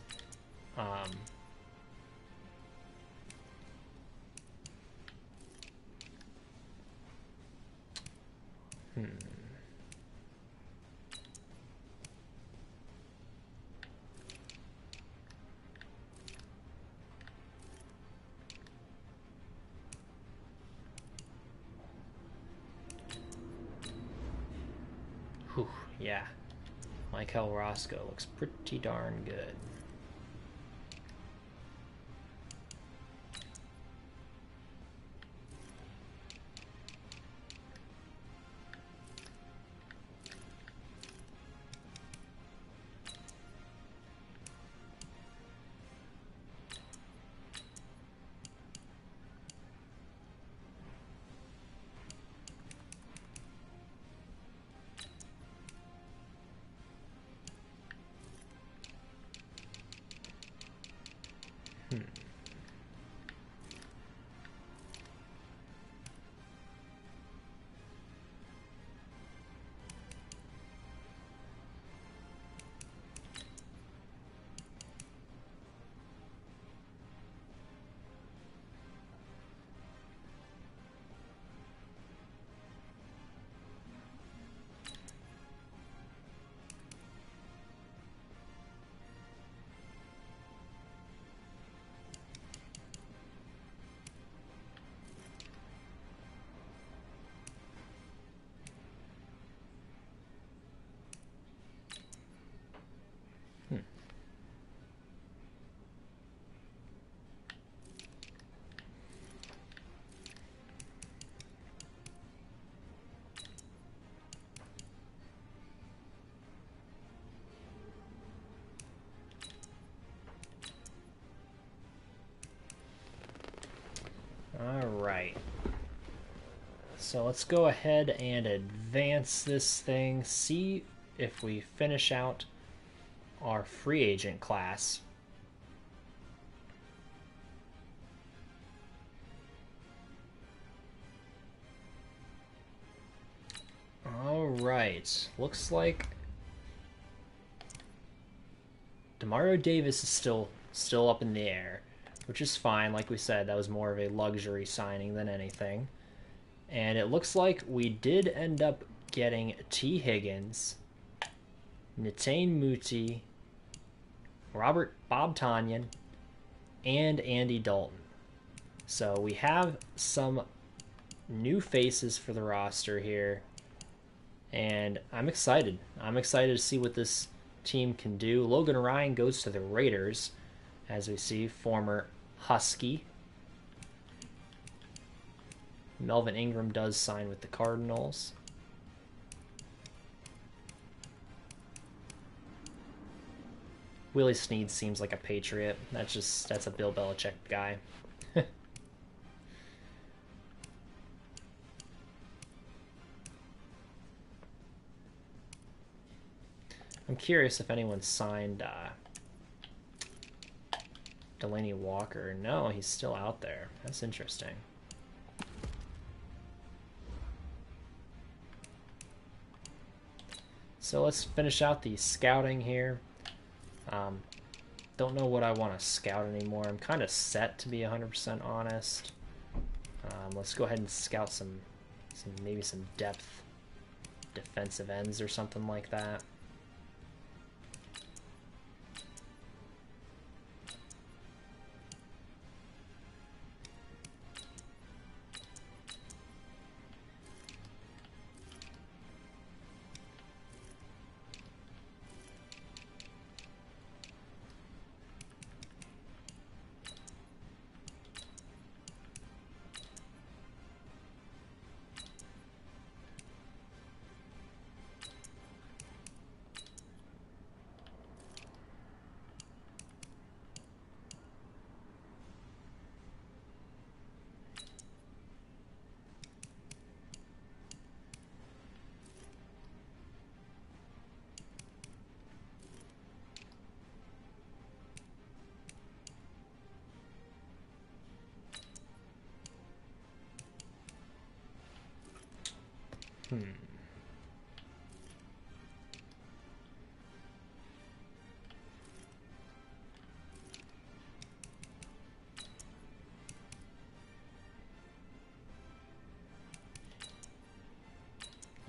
S1: Yeah, Michael Roscoe looks pretty darn good. Alright. So let's go ahead and advance this thing, see if we finish out our free agent class. Alright, looks like Demario Davis is still up in the air, which is fine. Like we said, that was more of a luxury signing than anything. And it looks like we did end up getting T. Higgins, Netane Muti, Bob Tonyan, and Andy Dalton. So we have some new faces for the roster here, and I'm excited. I'm excited to see what this team can do. Logan Ryan goes to the Raiders, as we see, former Husky. Melvin Ingram does sign with the Cardinals. Willie Snead seems like a Patriot. That's a Bill Belichick guy. I'm curious if anyone signed Delaney Walker. No, he's still out there. That's interesting. So let's finish out the scouting here. Don't know what I want to scout anymore. I'm kind of set, to be 100% honest. Let's go ahead and scout maybe some depth defensive ends or something like that.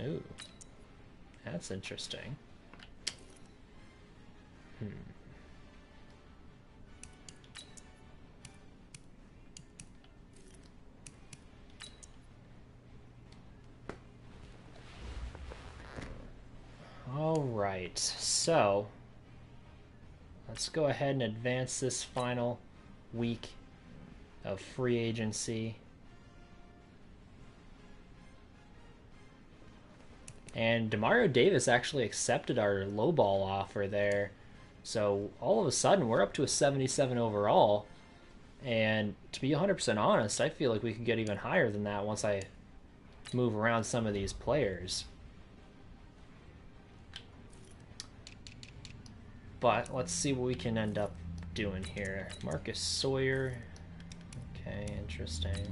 S1: Ooh, that's interesting. right, so let's go ahead and advance this final week of free agency. And Demario Davis actually accepted our lowball offer there. So all of a sudden, we're up to a 77 overall. And to be 100% honest, I feel like we could get even higher than that once I move around some of these players. But let's see what we can end up doing here. Marcus Sawyer. Okay, interesting.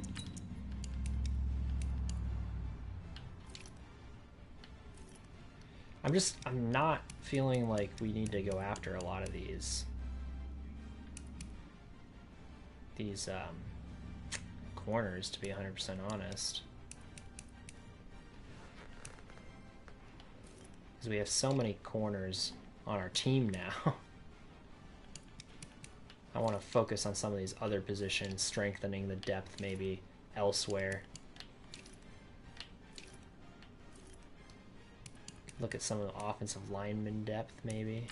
S1: I'm not feeling like we need to go after a lot of these corners, to be 100% honest. Because we have so many corners on our team now. I want to focus on some of these other positions, strengthening the depth maybe elsewhere. Look at some of the offensive lineman depth maybe.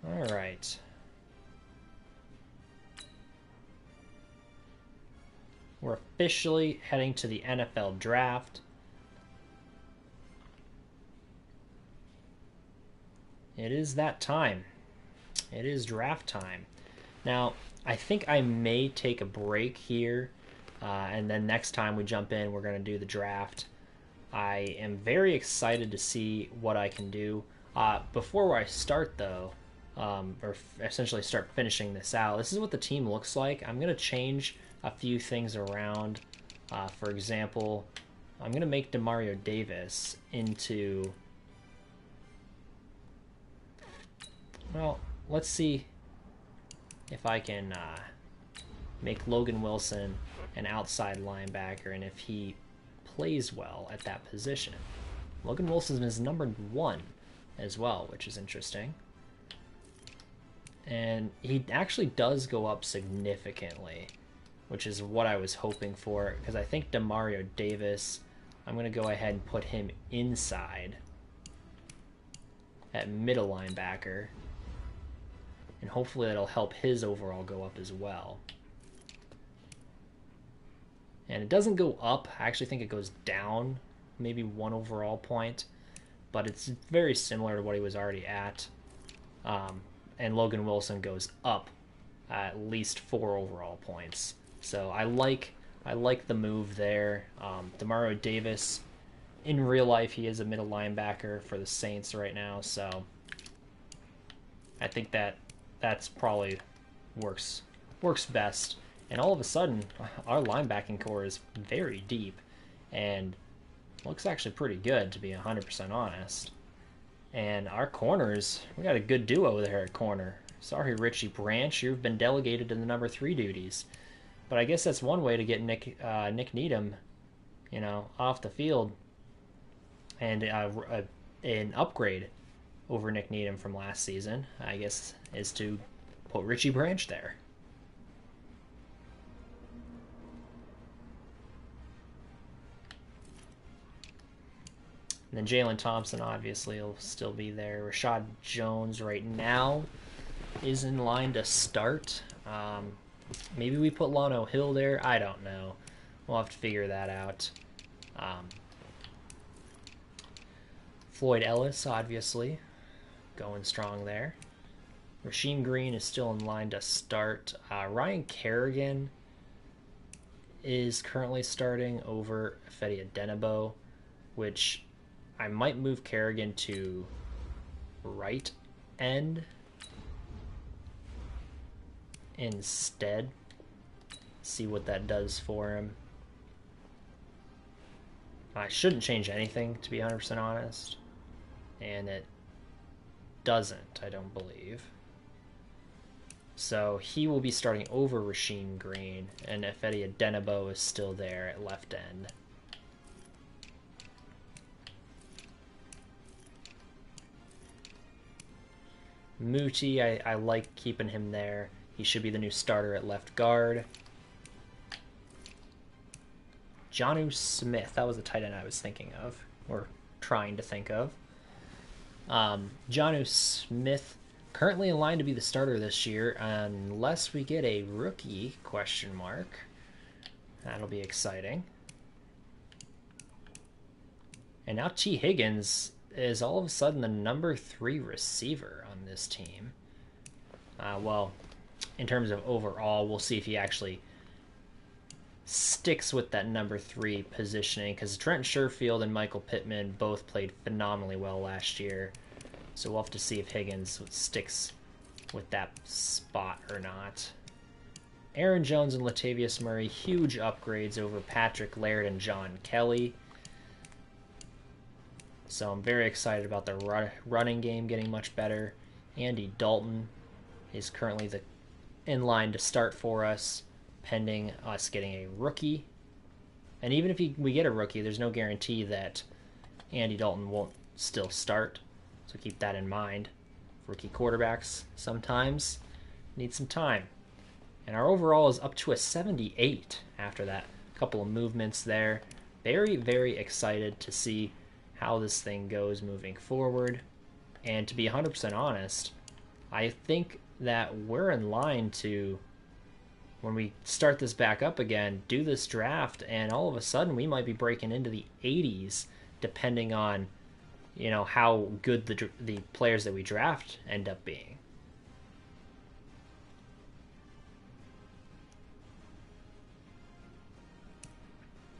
S1: All right. We're officially heading to the NFL draft. It is that time. It is draft time. Now, I think I may take a break here, and then next time we jump in, we're going to do the draft. I am very excited to see what I can do. Before I start, though, or essentially start finishing this out, this is what the team looks like. I'm going to change a few things around. For example, I'm going to make Demario Davis into... Well, let's see if I can make Logan Wilson an outside linebacker and if he plays well at that position. Logan Wilson is number 1 as well, which is interesting. And he actually does go up significantly, which is what I was hoping for, because I think Demario Davis, I'm going to go ahead and put him inside at middle linebacker, and hopefully that'll help his overall go up as well. And it doesn't go up. I actually think it goes down maybe 1 overall point, but it's very similar to what he was already at. And Logan Wilson goes up at least 4 overall points. So I like the move there. Demario Davis, in real life, he is a middle linebacker for the Saints right now, so I think that's probably works best. And all of a sudden, our linebacking core is very deep and looks actually pretty good, to be 100% honest. And our corners, we got a good duo there at corner. Sorry, Richie Branch, you've been delegated to the number 3 duties. But I guess that's one way to get Nick Needham, off the field, and an upgrade over Nick Needham from last season, I guess, is to put Richie Branch there. And then Jalen Thompson obviously will still be there. Rashad Jones right now is in line to start. Maybe we put Lano Hill there. I don't know. We'll have to figure that out. Floyd Ellis, obviously, going strong there. Rasheem Green is still in line to start. Ryan Kerrigan is currently starting over Fedi Adenabo, which I might move Kerrigan to right end instead. See what that does for him. I shouldn't change anything, to be 100% honest. And it doesn't, I don't believe. So he will be starting over Rasheem Green, and Fedi Adenabo is still there at left end. Muti, I like keeping him there. He should be the new starter at left guard. Jonnu Smith, that was the tight end I was thinking of, or trying to think of. Jonnu Smith, currently in line to be the starter this year, unless we get a rookie, question mark. That'll be exciting. And now T. Higgins is all of a sudden the number 3 receiver on this team. Well, in terms of overall, we'll see if he actually sticks with that number 3 positioning, because Trent Sherfield and Michael Pittman both played phenomenally well last year. So we'll have to see if Higgins sticks with that spot or not. Aaron Jones and Latavius Murray, huge upgrades over Patrick Laird and John Kelly. So I'm very excited about the running game getting much better. Andy Dalton is currently in line to start for us, pending us getting a rookie. And even if we get a rookie, there's no guarantee that Andy Dalton won't still start. So keep that in mind. Rookie quarterbacks sometimes need some time. And our overall is up to a 78 after that couple of movements there. Very, very excited to see how this thing goes moving forward. And to be 100% honest, I think that we're in line to, when we start this back up again, do this draft, and all of a sudden we might be breaking into the 80s, depending on, you know, how good the players that we draft end up being.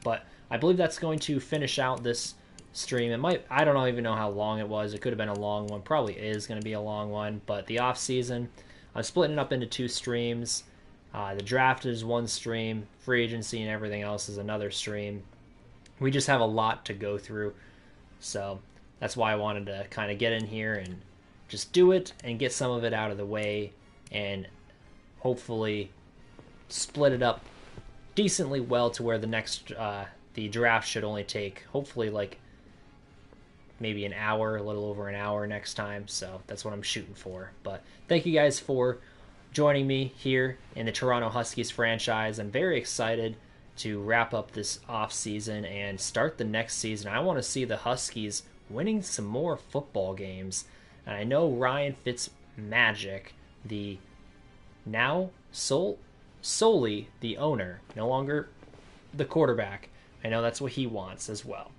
S1: But I believe that's going to finish out this stream. It might, I don't even know how long it was. It could have been a long one. Probably is going to be a long one. But the off season, I'm splitting it up into 2 streams. The draft is 1 stream. Free agency and everything else is another stream. We just have a lot to go through. So that's why I wanted to kind of get in here and just do it and get some of it out of the way, and hopefully split it up decently well to where the draft should only take hopefully like maybe an hour, a little over an hour next time. So that's what I'm shooting for. But thank you guys for joining me here in the Toronto Huskies franchise. I'm very excited to wrap up this off season and start the next season. I want to see the Huskies winning some more football games. And I know Ryan Fitzmagic, the now solely the owner, no longer the quarterback, I know that's what he wants as well.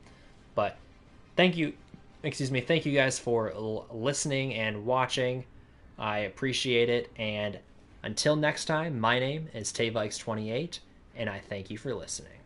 S1: But thank you guys for listening and watching. I appreciate it, and until next time, my name is TayVikes28, and I thank you for listening.